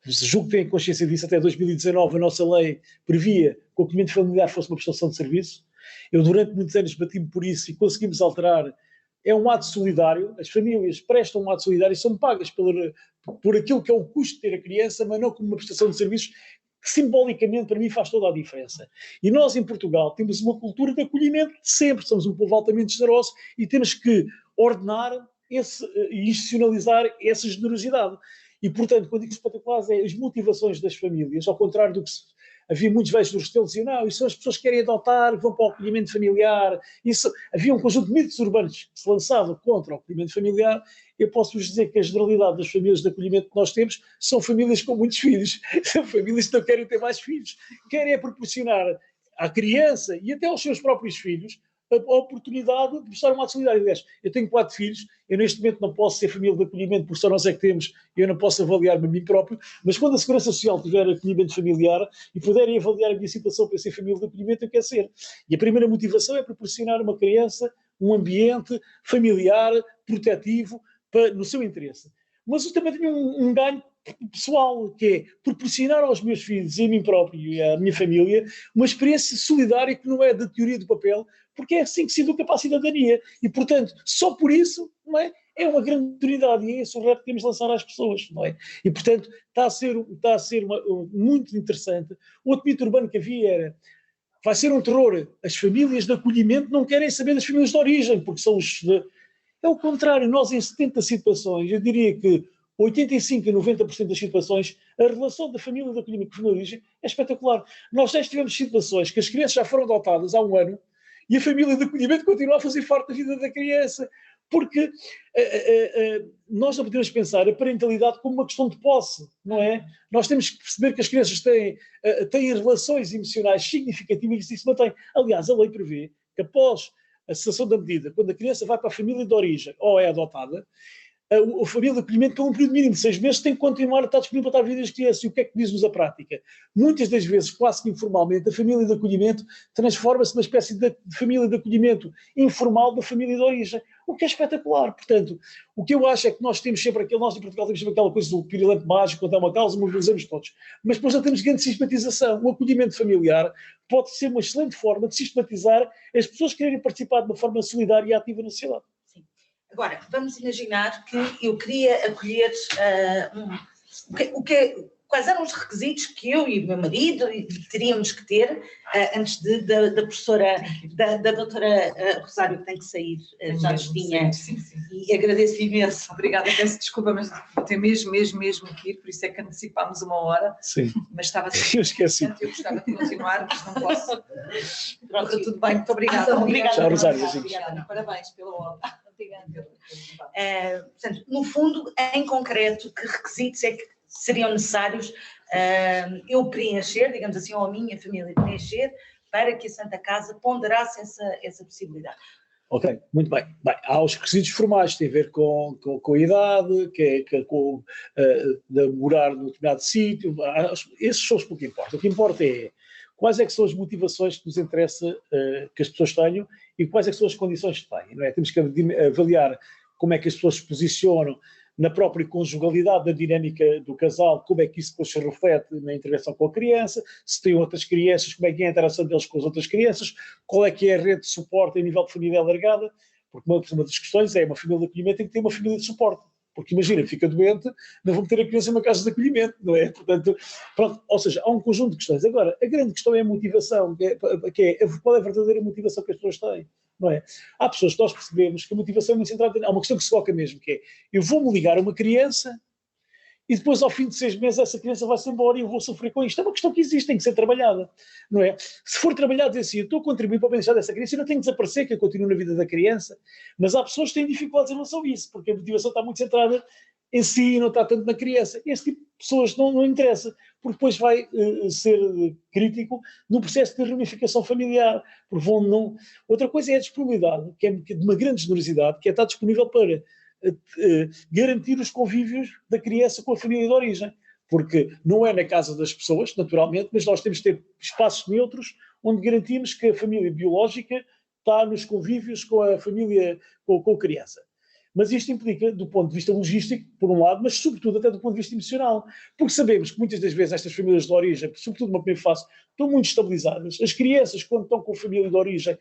julgo que têm consciência disso, até 2019 a nossa lei previa que o acolhimento familiar fosse uma prestação de serviço. Eu durante muitos anos bati-me por isso e conseguimos alterar. É um ato solidário, as famílias prestam um ato solidário e são pagas por aquilo que é o custo de ter a criança, mas não como uma prestação de serviços, que simbolicamente para mim faz toda a diferença. E nós em Portugal temos uma cultura de acolhimento de sempre, somos um povo altamente generoso e temos que ordenar e institucionalizar essa generosidade. E portanto, quando digo espetaculares é as motivações das famílias, ao contrário do que havia muitos velhos dos restelos que diziam, não, isso são as pessoas que querem adotar, que vão para o acolhimento familiar. Havia um conjunto de mitos urbanos que se lançavam contra o acolhimento familiar. Eu posso-vos dizer que a generalidade das famílias de acolhimento que nós temos são famílias com muitos filhos, são famílias que não querem ter mais filhos, querem proporcionar à criança e até aos seus próprios filhos a oportunidade de prestar uma ato solidário. Aliás, eu tenho 4 filhos, eu neste momento não posso ser família de acolhimento porque só nós é que temos, eu não posso avaliar-me a mim próprio, mas quando a Segurança Social tiver acolhimento familiar e puderem avaliar a minha situação para ser família de acolhimento, eu quero ser. E a primeira motivação é proporcionar a uma criança um ambiente familiar, protetivo, no seu interesse. Mas eu também tenho um ganho pessoal, que é proporcionar aos meus filhos e a mim próprio e à minha família uma experiência solidária que não é da teoria do papel, porque é assim que se educa para a cidadania. E, portanto, só por isso, não é? É uma grande oportunidade e é esse o reto que temos de lançar às pessoas, não é? E, portanto, está a ser muito interessante. O outro mito urbano que havia era, vai ser um terror, as famílias de acolhimento não querem saber das famílias de origem, porque são os... É o contrário, nós em 70 situações, eu diria que 85% a 90% das situações, a relação da família de acolhimento com a família de origem é espetacular. Nós já tivemos situações que as crianças já foram adotadas há um ano e a família de acolhimento continua a fazer parte da vida da criança, porque nós não podemos pensar a parentalidade como uma questão de posse, não é? Nós temos que perceber que as crianças têm relações emocionais significativas e isso se mantém. Aliás, a lei prevê que após a cessação da medida, quando a criança vai para a família de origem ou é adotada, a família de acolhimento, por um período mínimo de 6 meses, tem que continuar a estar disponível para a vida das crianças. E o que é que diz-nos a prática? Muitas das vezes, quase que informalmente, a família de acolhimento transforma-se numa espécie de família de acolhimento informal da família de origem, o que é espetacular. Portanto, o que eu acho é que nós temos sempre nós em Portugal temos sempre aquela coisa do pirilante mágico, quando é uma causa, mobilizamos todos. Mas depois já temos grande sistematização. O acolhimento familiar pode ser uma excelente forma de sistematizar as pessoas que querem participar de uma forma solidária e ativa na sociedade. Agora, vamos imaginar que eu queria acolher quais eram os requisitos que eu e o meu marido teríamos que ter antes da professora, da doutora Rosário, que tem que sair, já nos tinha, sim. E agradeço imenso. Obrigada, peço desculpa, mas vou ter mesmo que ir, por isso é que antecipámos 1 hora. Sim. Mas estava eu esqueci. Eu gostava de continuar, mas não posso. Pronto, tudo bem, muito obrigada. Obrigada. Tchau, Rosário. Obrigada. Parabéns pela obra. Obrigada. Portanto, no fundo, em concreto, que requisitos é que seriam necessários eu preencher, digamos assim, ou a minha família preencher, para que a Santa Casa ponderasse essa possibilidade? Ok, muito bem. Bem, há os requisitos formais, que têm a ver com a idade, com de morar num determinado sítio. Esses são os que importam. O que importa é quais é que são as motivações que nos interessa que as pessoas tenham e quais é que são as condições que têm. Não é? Temos que avaliar como é que as pessoas se posicionam na própria conjugalidade da dinâmica do casal, como é que isso depois se reflete na intervenção com a criança, se tem outras crianças, como é que é a interação deles com as outras crianças, qual é que é a rede de suporte a nível de família alargada, porque uma das questões é uma família de acolhimento tem que ter uma família de suporte. Porque imagina, fica doente, não vão meter a criança numa casa de acolhimento, não é? Portanto, pronto, ou seja, há um conjunto de questões. Agora, a grande questão é a motivação, qual é a verdadeira motivação que as pessoas têm, não é? Há pessoas que nós percebemos que a motivação é muito centrada, há uma questão que se coloca mesmo, que é, eu vou-me ligar a uma criança e depois ao fim de 6 meses essa criança vai-se embora e eu vou sofrer com isto. É uma questão que existe, tem que ser trabalhada, não é? Se for trabalhado, dizer assim, eu estou a contribuir para o bem-estar dessa criança, eu não tenho que desaparecer, que eu continuo na vida da criança, mas há pessoas que têm dificuldades em relação a isso, porque a motivação está muito centrada em si e não está tanto na criança. Esse tipo de pessoas não interessa, porque depois vai ser crítico no processo de reunificação familiar. Porque Outra coisa é a disponibilidade, que é de uma grande generosidade, que é estar disponível para garantir os convívios da criança com a família de origem. Porque não é na casa das pessoas, naturalmente, mas nós temos que ter espaços neutros onde garantimos que a família biológica está nos convívios com a família, com a criança. Mas isto implica, do ponto de vista logístico, por um lado, mas sobretudo até do ponto de vista emocional. Porque sabemos que muitas das vezes estas famílias de origem, sobretudo numa primeira fase, estão muito estabilizadas. As crianças, quando estão com a família de origem,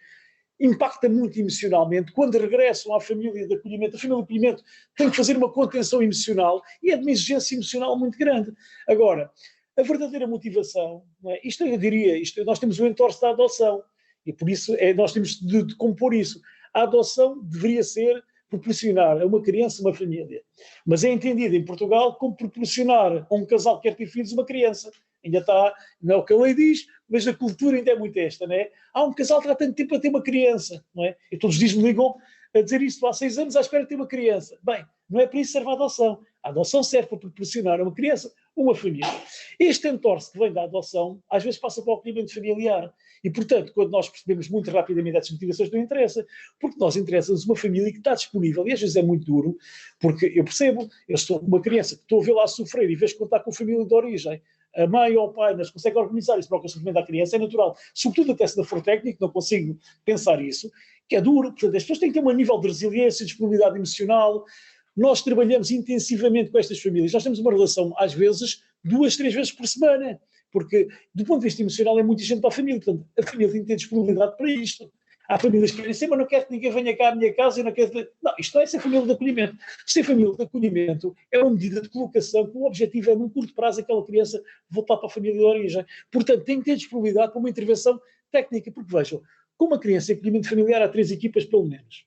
impacta muito emocionalmente. Quando regressam à família de acolhimento, a família de acolhimento tem que fazer uma contenção emocional e é de uma exigência emocional muito grande. Agora, a verdadeira motivação, não é? Isto eu diria, nós temos o entorce da adoção e por isso nós temos de compor isso. A adoção deveria ser proporcionar a uma criança uma família, mas é entendida em Portugal como proporcionar a um casal que quer ter filhos uma criança. Ainda está, não é o que a lei diz, mas a cultura ainda é muito esta, não é? Há um casal que há tanto tempo a ter uma criança, não é? E todos os dias me ligam a dizer isto, há 6 anos à espera de ter uma criança. Bem, não é para isso que serve a adoção. A adoção serve para proporcionar a uma criança uma família. Este entorce que vem da adoção, às vezes passa para o acolhimento familiar. E, portanto, quando nós percebemos muito rapidamente essas motivações, não interessa. Porque nós interessa-nos uma família que está disponível. E às vezes é muito duro, porque eu percebo, eu estou com uma criança que estou a vê-la a sofrer e vejo que está com a família de origem. A mãe ou o pai não consegue organizar isso para o consentimento da criança, é natural. Sobretudo até se não for técnico, não consigo pensar isso, que é duro. Portanto, as pessoas têm que ter um nível de resiliência, disponibilidade emocional. Nós trabalhamos intensivamente com estas famílias. Nós temos uma relação, às vezes, 2, 3 vezes por semana. Porque, do ponto de vista emocional, é muito exigente para a família. Portanto, a família tem que ter disponibilidade para isto. Há famílias que dizem, mas não quero que ninguém venha cá à minha casa e não quero... Não, isto não é ser família de acolhimento. Ser família de acolhimento é uma medida de colocação que o objetivo é, num curto prazo, aquela criança voltar para a família de origem. Portanto, tem que ter disponibilidade para uma intervenção técnica. Porque, vejam, com uma criança em acolhimento familiar há 3 equipas, pelo menos.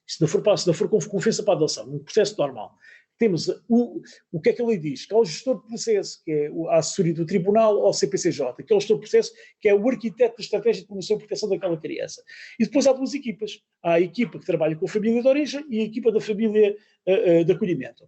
Se não for com confiança para a adoção, num processo normal. Temos o que é que a lei diz? Que há o gestor de processo, que é a assessoria do tribunal, ou CPCJ, que é o gestor de processo, que é o arquiteto da estratégia de promoção e proteção daquela criança. E depois há 2 equipas. Há a equipa que trabalha com a família de origem e a equipa da família de acolhimento.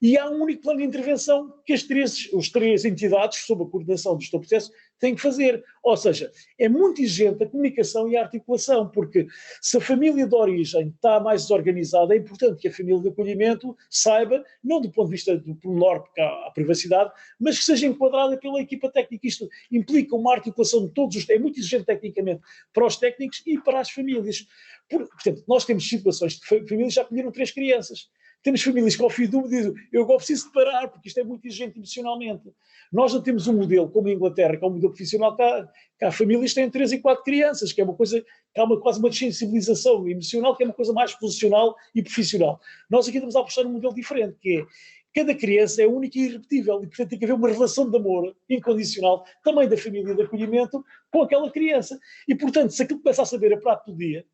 E há um único plano de intervenção que as 3 entidades, sob a coordenação do gestor de processo, têm que fazer. Ou seja, é muito exigente a comunicação e a articulação, porque se a família de origem está mais desorganizada, é importante que a família de acolhimento saiba, não do ponto de vista do pormenor, porque há privacidade, mas que seja enquadrada pela equipa técnica. Isto implica uma articulação de todos é muito exigente tecnicamente para os técnicos e para as famílias. Portanto, nós temos situações de famílias que já acolheram 3 crianças. Temos famílias que ao fim do dizem, eu agora preciso de parar, porque isto é muito exigente emocionalmente. Nós não temos um modelo como a Inglaterra, que é um modelo profissional, que há famílias que têm 3 e 4 crianças, que é uma coisa, que há quase uma desensibilização emocional, que é uma coisa mais funcional e profissional. Nós aqui estamos a apostar num modelo diferente, que é, cada criança é única e irrepetível, e portanto tem que haver uma relação de amor incondicional, também da família de acolhimento, com aquela criança. E portanto, se aquilo começa a saber a prato do dia,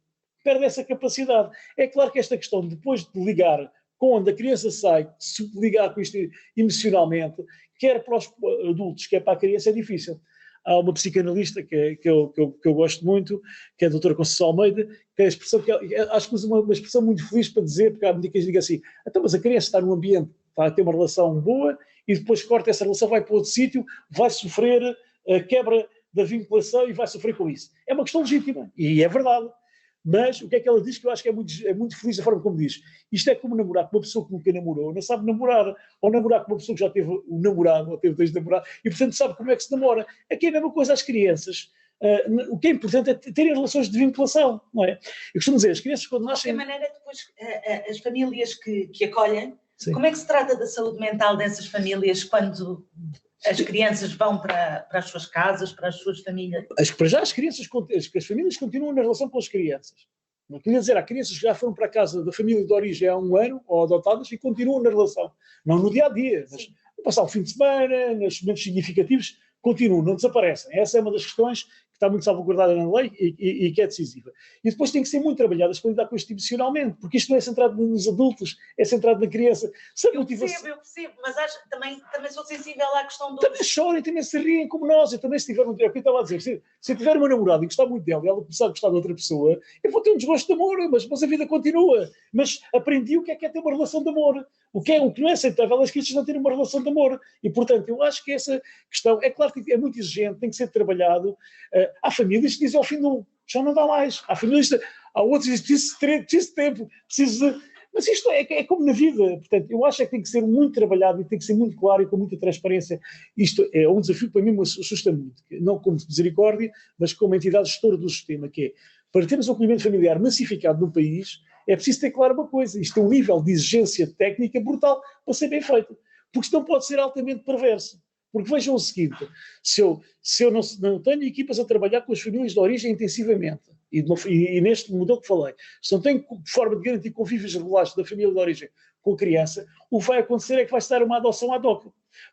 perde essa capacidade. É claro que esta questão, depois de ligar quando a criança sai, se ligar com isto emocionalmente, quer para os adultos, quer para a criança, é difícil. Há uma psicanalista que eu gosto muito, que é a doutora Conceição Almeida, que é a expressão que acho que usa uma expressão muito feliz para dizer, porque há muita gente que diga assim, então, mas a criança está num ambiente, está a ter uma relação boa, e depois corta essa relação, vai para outro sítio, vai sofrer a quebra da vinculação e vai sofrer com isso. É uma questão legítima, e é verdade. Mas o que é que ela diz, que eu acho que é muito feliz da forma como diz. Isto é como namorar com uma pessoa que nunca namorou, não sabe namorar, ou namorar com uma pessoa que já teve um namorado, ou teve 2 namorados, e portanto sabe como é que se namora. Aqui é a mesma coisa às crianças. O que é importante é terem relações de vinculação, não é? Eu costumo dizer, as crianças quando nascem... De qualquer maneira, depois, as famílias que acolhem, Sim. Como é que se trata da saúde mental dessas famílias quando as crianças vão para as suas casas, para as suas famílias? Para já as famílias continuam na relação com as crianças. Não queria dizer, há crianças que já foram para a casa da família de origem há 1 ano, ou adotadas, e continuam na relação. Não no dia-a-dia, mas no passar o fim de semana, nos momentos significativos, continuam, não desaparecem. Essa é uma das questões que está muito salvaguardada na lei e que é decisiva. E depois tem que ser muito trabalhadas para lidar com isto emocionalmente, porque isto não é centrado nos adultos, é centrado na criança. Eu percebo, mas também sou sensível à questão do... Também chorem, também se riem como nós. Eu também, se tiver é o que eu estava a dizer, se eu tiver uma namorada e gostar muito dela e ela começar a gostar de outra pessoa, eu vou ter um desgosto de amor, mas a vida continua. Mas aprendi o que é ter uma relação de amor. O que não é aceitável é as crianças não terem uma relação de amor. E, portanto, eu acho que essa questão, é claro que é muito exigente, tem que ser trabalhado. Há famílias que dizem ao fim do já não dá mais. Há outros que dizem preciso de tempo, preciso de... Mas isto é como na vida. Portanto, eu acho que tem que ser muito trabalhado e tem que ser muito claro e com muita transparência. Isto é um desafio que para mim me assusta muito. Não como misericórdia, mas como entidade gestora do sistema, que é, para termos um acolhimento familiar massificado no país, é preciso ter claro uma coisa, isto é um nível de exigência técnica brutal para ser bem feito, porque senão pode ser altamente perverso. Porque vejam o seguinte, se eu não tenho equipas a trabalhar com as famílias de origem intensivamente, e neste modelo que falei, se não tenho forma de garantir convívios regulares da família de origem com a criança, o que vai acontecer é que vai se dar uma adoção ad hoc.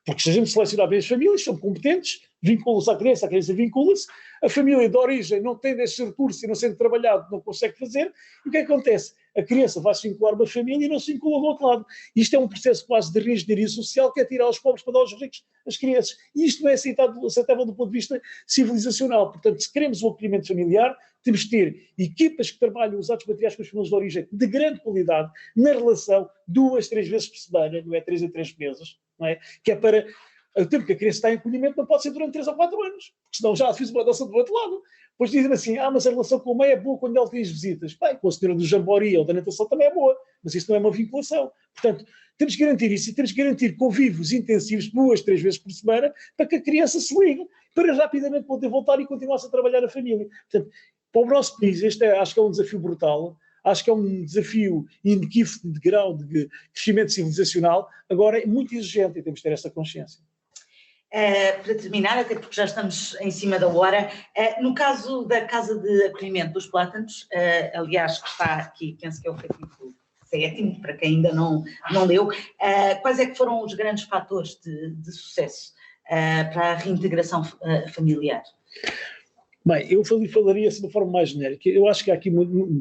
Porque se a gente selecionar bem as famílias, são competentes, vinculam-se à criança, a criança vincula-se, a família de origem não tem esses recursos e não sendo trabalhado não consegue fazer, e o que é que acontece? A criança vai se vincular a uma família e não se vincula do outro lado. Isto é um processo quase de reengenharia social que é tirar aos pobres para dar aos ricos as crianças. E isto não é aceitável do ponto de vista civilizacional. Portanto, se queremos o acolhimento familiar, temos de ter equipas que trabalham os atos materiais com as famílias de origem de grande qualidade, na relação 2, 3 vezes por semana, não é 3 em 3 meses, não é? Que é para o tempo que a criança está em acolhimento não pode ser durante 3 ou 4 anos, porque senão já fiz uma adoção do outro lado. Depois dizem assim, mas a relação com a mãe é boa quando ela tem as visitas. Bem, com a senhora do Jambori ou da natação também é boa, mas isso não é uma vinculação. Portanto, temos que garantir isso e temos que garantir convívios intensivos 2, 3 vezes por semana para que a criança se ligue, para rapidamente poder voltar e continuar-se a trabalhar a família. Portanto, para o nosso país, acho que é um desafio brutal, acho que é um desafio inequívoco de grau de crescimento civilizacional, agora é muito exigente e temos de ter essa consciência. Para terminar, até porque já estamos em cima da hora, no caso da Casa de Acolhimento dos Plátanos, aliás, que está aqui, penso que é o capítulo 7, para quem ainda não leu, quais é que foram os grandes fatores de sucesso para a reintegração familiar? Bem, eu falaria assim de uma forma mais genérica. Eu acho que há aqui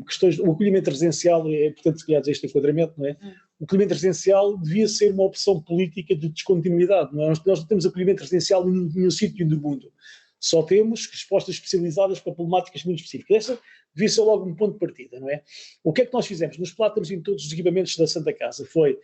questões. O acolhimento residencial, é importante se calhar dizer este enquadramento, não é? O acolhimento residencial devia ser uma opção política de descontinuidade. Não é? Nós não temos acolhimento residencial em nenhum sítio do mundo. Só temos respostas especializadas para problemáticas muito específicas. Essa devia ser logo um ponto de partida, não é? O que é que nós fizemos? Nos Plátanos e em todos os equipamentos da Santa Casa foi,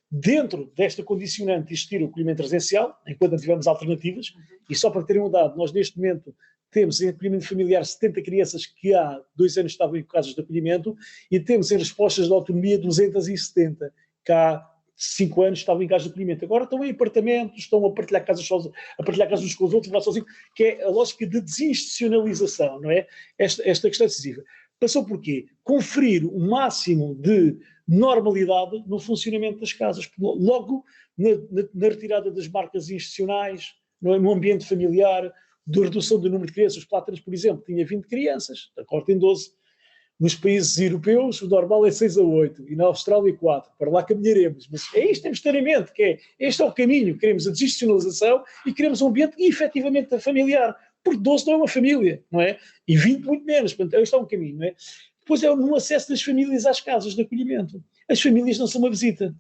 dentro desta condicionante de existir o acolhimento residencial, enquanto não tivemos alternativas, e só para terem um dado, nós neste momento temos em acolhimento familiar 70 crianças que há 2 anos estavam em casas de acolhimento e temos em respostas de autonomia 270 que há 5 anos estavam em casas de acolhimento. Agora estão em apartamentos, estão a partilhar casas uns com os outros, lá sozinhos, que é a lógica de desinstitucionalização, não é? Esta questão decisiva. Passou por quê? Conferir o máximo de normalidade no funcionamento das casas. Logo, na retirada das marcas institucionais, no ambiente familiar, da redução do número de crianças. Os Plátanos, por exemplo, tinha 20 crianças, agora tem 12. Nos países europeus, o normal é 6 a 8, e na Austrália 4. Para lá caminharemos. Mas é isto que temos de ter em mente, que é, este é o caminho. Queremos a desinstitucionalização e queremos um ambiente efetivamente familiar. Porque 12 não é uma família, não é? E 20 muito menos. Portanto, este é um caminho, não é? Depois é no acesso das famílias às casas de acolhimento. As famílias não são uma visita.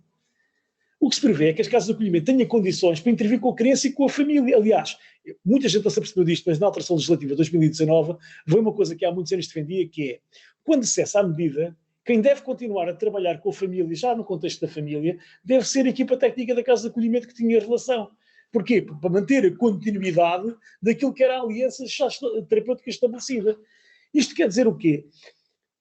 O que se prevê é que as casas de acolhimento tenham condições para intervir com a criança e com a família. Aliás, muita gente não se apercebeu disto, mas na alteração legislativa de 2019 veio uma coisa que há muitos anos defendia, que é, quando se cessa a medida, quem deve continuar a trabalhar com a família, já no contexto da família, deve ser a equipa técnica da casa de acolhimento que tinha relação. Porquê? Para manter a continuidade daquilo que era a aliança terapêutica estabelecida. Isto quer dizer o quê?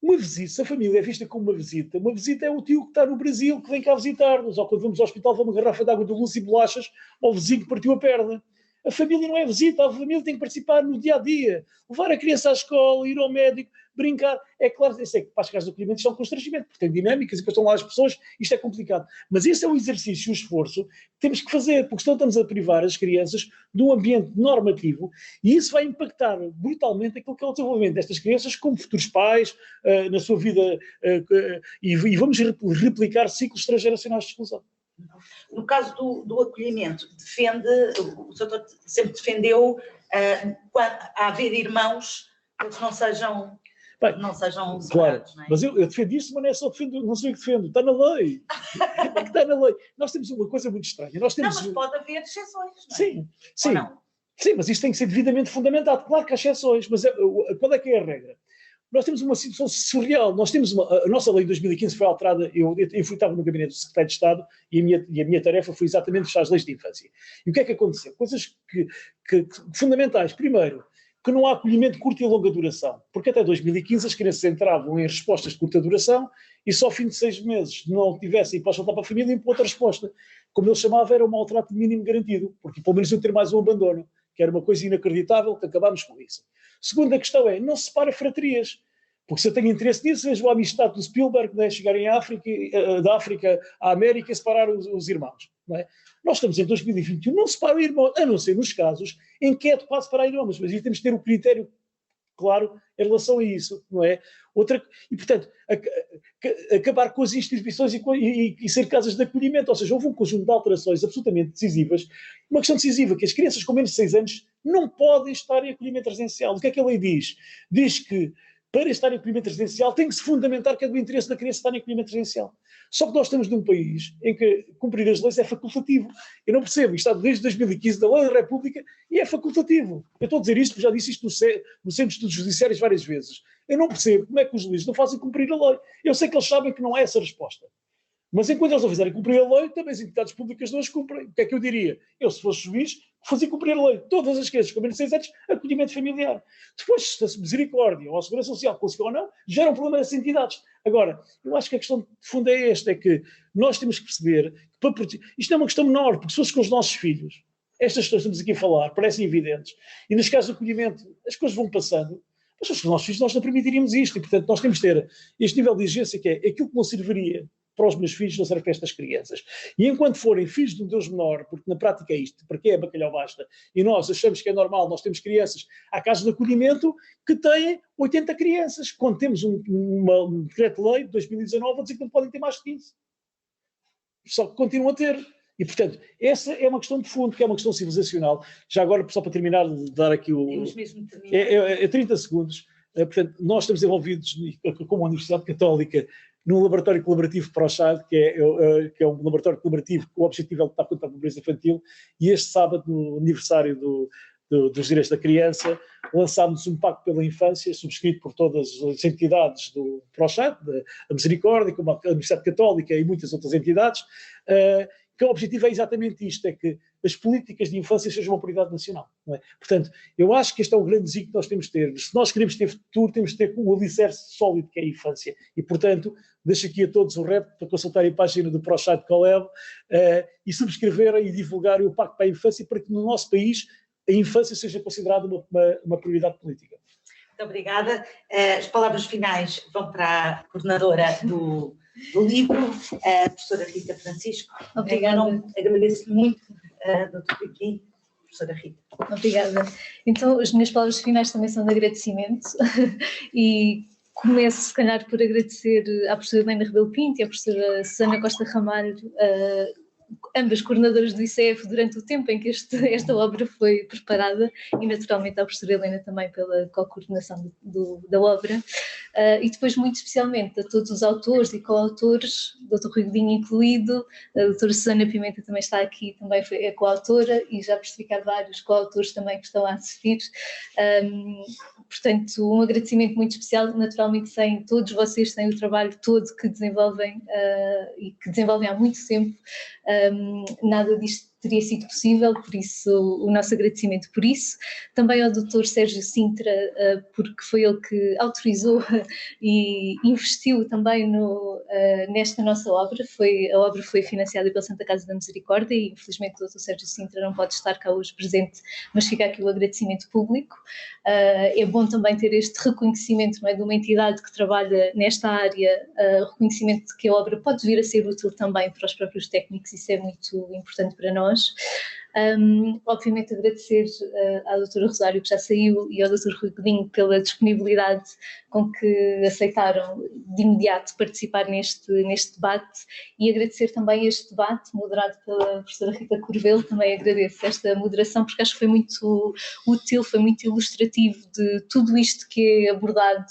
Uma visita, se a família é vista como uma visita é o tio que está no Brasil, que vem cá visitar-nos, ou quando vamos ao hospital, vamos uma garrafa de água de luz e bolachas ao vizinho que partiu a perna. A família não é visita, a família tem que participar no dia-a-dia, levar a criança à escola, ir ao médico, brincar. É claro, eu sei que para as casas de acolhimento isto é um constrangimento, porque tem dinâmicas e depois estão lá as pessoas, isto é complicado. Mas esse é um exercício, um esforço que temos que fazer, porque senão estamos a privar as crianças de um ambiente normativo e isso vai impactar brutalmente aquilo que é o desenvolvimento destas crianças como futuros pais, na sua vida, e vamos replicar ciclos transgeracionais de exclusão. No caso do acolhimento, o doutor sempre defendeu a haver irmãos que eles não sejam separados, claro, não é? mas eu defendo isso, mas não é só defendo, não sei o que defendo, está na lei. É que está na lei. Nós temos uma coisa muito estranha. Nós temos mas pode haver exceções, não é? Sim, sim. Ou não? Sim, mas isto tem que ser devidamente fundamentado. Claro que há exceções, mas qual é que é a regra? Nós temos uma situação surreal. Nós temos a nossa lei de 2015 foi alterada. Eu estava no gabinete do secretário de Estado e a minha tarefa foi exatamente fechar as leis de infância. E o que é que aconteceu? Coisas fundamentais. Primeiro, que não há acolhimento de curta e longa duração. Porque até 2015 as crianças entravam em respostas de curta duração e só ao fim de 6 meses não tivessem para voltar para a família e para outra resposta. Como ele chamava, era um maltrato mínimo garantido. Porque pelo menos iam ter mais um abandono, que era uma coisa inacreditável, que acabámos com isso. Segunda questão é, não se separa fraterias. Porque se eu tenho interesse nisso, vejo a amistade do Spielberg, né, chegar em África, da África à América e separar os irmãos. Não é? Nós estamos em 2021, não separa irmãos, a não ser nos casos em que é adequado separar irmãos, mas aí temos de ter o critério claro em relação a isso, não é? E, portanto, acabar com as instituições e ser casas de acolhimento, ou seja, houve um conjunto de alterações absolutamente decisivas, uma questão decisiva, que as crianças com menos de 6 anos não podem estar em acolhimento residencial. O que é que a lei diz? Diz que para estar em acolhimento residencial tem que se fundamentar que é do interesse da criança estar em acolhimento residencial. Só que nós estamos num país em que cumprir as leis é facultativo. Eu não percebo, isto está desde 2015 da Lei da República e é facultativo. Eu estou a dizer isto porque já disse isto no Centro de Estudos Judiciários várias vezes. Eu não percebo como é que os juízes não fazem cumprir a lei. Eu sei que eles sabem que não é essa a resposta. Mas enquanto eles não fizerem cumprir a lei, também as entidades públicas não as cumprem. O que é que eu diria? Eu, se fosse juiz, fazia cumprir a lei. Todas as crianças com menos de 6 anos, acolhimento familiar. Depois, se a Misericórdia ou a Segurança Social conseguiu ou não, gera um problema dessas entidades. Agora, eu acho que a questão de fundo é esta, é que nós temos que perceber que para proteger... Isto não é uma questão menor, porque se fosse com os nossos filhos, estas questões que estamos aqui a falar parecem evidentes, e nos casos de acolhimento as coisas vão passando, mas se fosse com os nossos filhos nós não permitiríamos isto, e portanto nós temos que ter este nível de exigência que é aquilo que não serviria para os meus filhos, não serve para estas crianças. E enquanto forem filhos de um Deus menor, porque na prática é isto, para que é bacalhau basta, e nós achamos que é normal, nós temos crianças, há casos de acolhimento que têm 80 crianças, quando temos um decreto-lei de 2019 a dizer que não podem ter mais de 15. Só que continuam a ter. E, portanto, essa é uma questão de fundo, que é uma questão civilizacional. Já agora, só para terminar, dar aqui o... Temos mesmo de terminar. 30 segundos. Portanto, nós estamos envolvidos, como a Universidade Católica, num laboratório colaborativo ProChad, que é um laboratório colaborativo que o objetivo é lutar contra a pobreza infantil, e este sábado, no aniversário dos direitos da criança, lançámos um pacto pela infância, subscrito por todas as entidades do ProChad, a Misericórdia, como a Universidade Católica e muitas outras entidades, que o objetivo é exatamente isto, é que as políticas de infância sejam uma prioridade nacional. Não é? Portanto, eu acho que este é o grande desígnio que nós temos de ter. Se nós queremos ter futuro, temos de ter o alicerce sólido que é a infância. E, portanto, deixo aqui a todos o repto para consultarem a página do ProChad Colab e subscreverem e divulgarem o Pacto para a Infância para que no nosso país a infância seja considerada uma prioridade política. Muito obrigada. As palavras finais vão para a coordenadora do livro, a professora Rita Francisco. Obrigada. Agradeço-lhe muito, doutor aqui, professora Rita. Obrigada. Então, as minhas palavras finais também são de agradecimento e começo, se calhar, por agradecer à professora Helena Rebelo Pinto e à professora Susana Costa Ramalho, ambas coordenadoras do ICF, durante o tempo em que esta obra foi preparada, e naturalmente à professora Helena também pela co-coordenação da obra, e depois muito especialmente a todos os autores e coautores, o Dr. Rui Godinho incluído, a doutora Susana Pimenta também está aqui, também é coautora, e já percebi que há vários coautores também que estão a assistir. Portanto, um agradecimento muito especial, naturalmente sem todos vocês, sem o trabalho todo que desenvolvem e que desenvolvem há muito tempo, nada disto teria sido possível, por isso o nosso agradecimento por isso. Também ao Dr. Sérgio Sintra, porque foi ele que autorizou e investiu também nesta nossa obra. A obra foi financiada pela Santa Casa da Misericórdia e infelizmente o Dr. Sérgio Sintra não pode estar cá hoje presente, mas fica aqui o agradecimento público. É bom também ter este reconhecimento, não é, de uma entidade que trabalha nesta área, reconhecimento de que a obra pode vir a ser útil também para os próprios técnicos, isso é muito importante para nós. Obviamente agradecer à doutora Rosário, que já saiu, e ao Dr. Rui Godinho pela disponibilidade com que aceitaram de imediato participar neste debate, e agradecer também este debate moderado pela professora Rita Corvelo. Também agradeço esta moderação porque acho que foi muito útil, foi muito ilustrativo de tudo isto que é abordado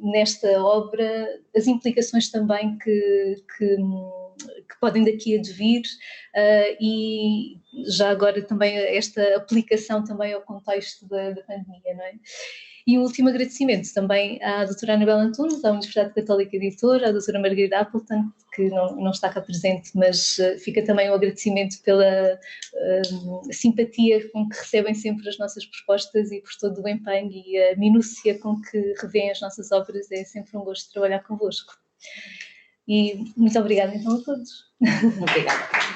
nesta obra, as implicações também que podem daqui advir, e já agora também esta aplicação também ao contexto da pandemia, não é? E um último agradecimento também à doutora Anabela Antunes, à Universidade Católica Editora, à doutora Margarida Appleton, que não está cá presente, mas fica também um agradecimento pela simpatia com que recebem sempre as nossas propostas e por todo o empenho e a minúcia com que revêem as nossas obras. É sempre um gosto trabalhar convosco. E muito obrigada então a todos. Obrigada.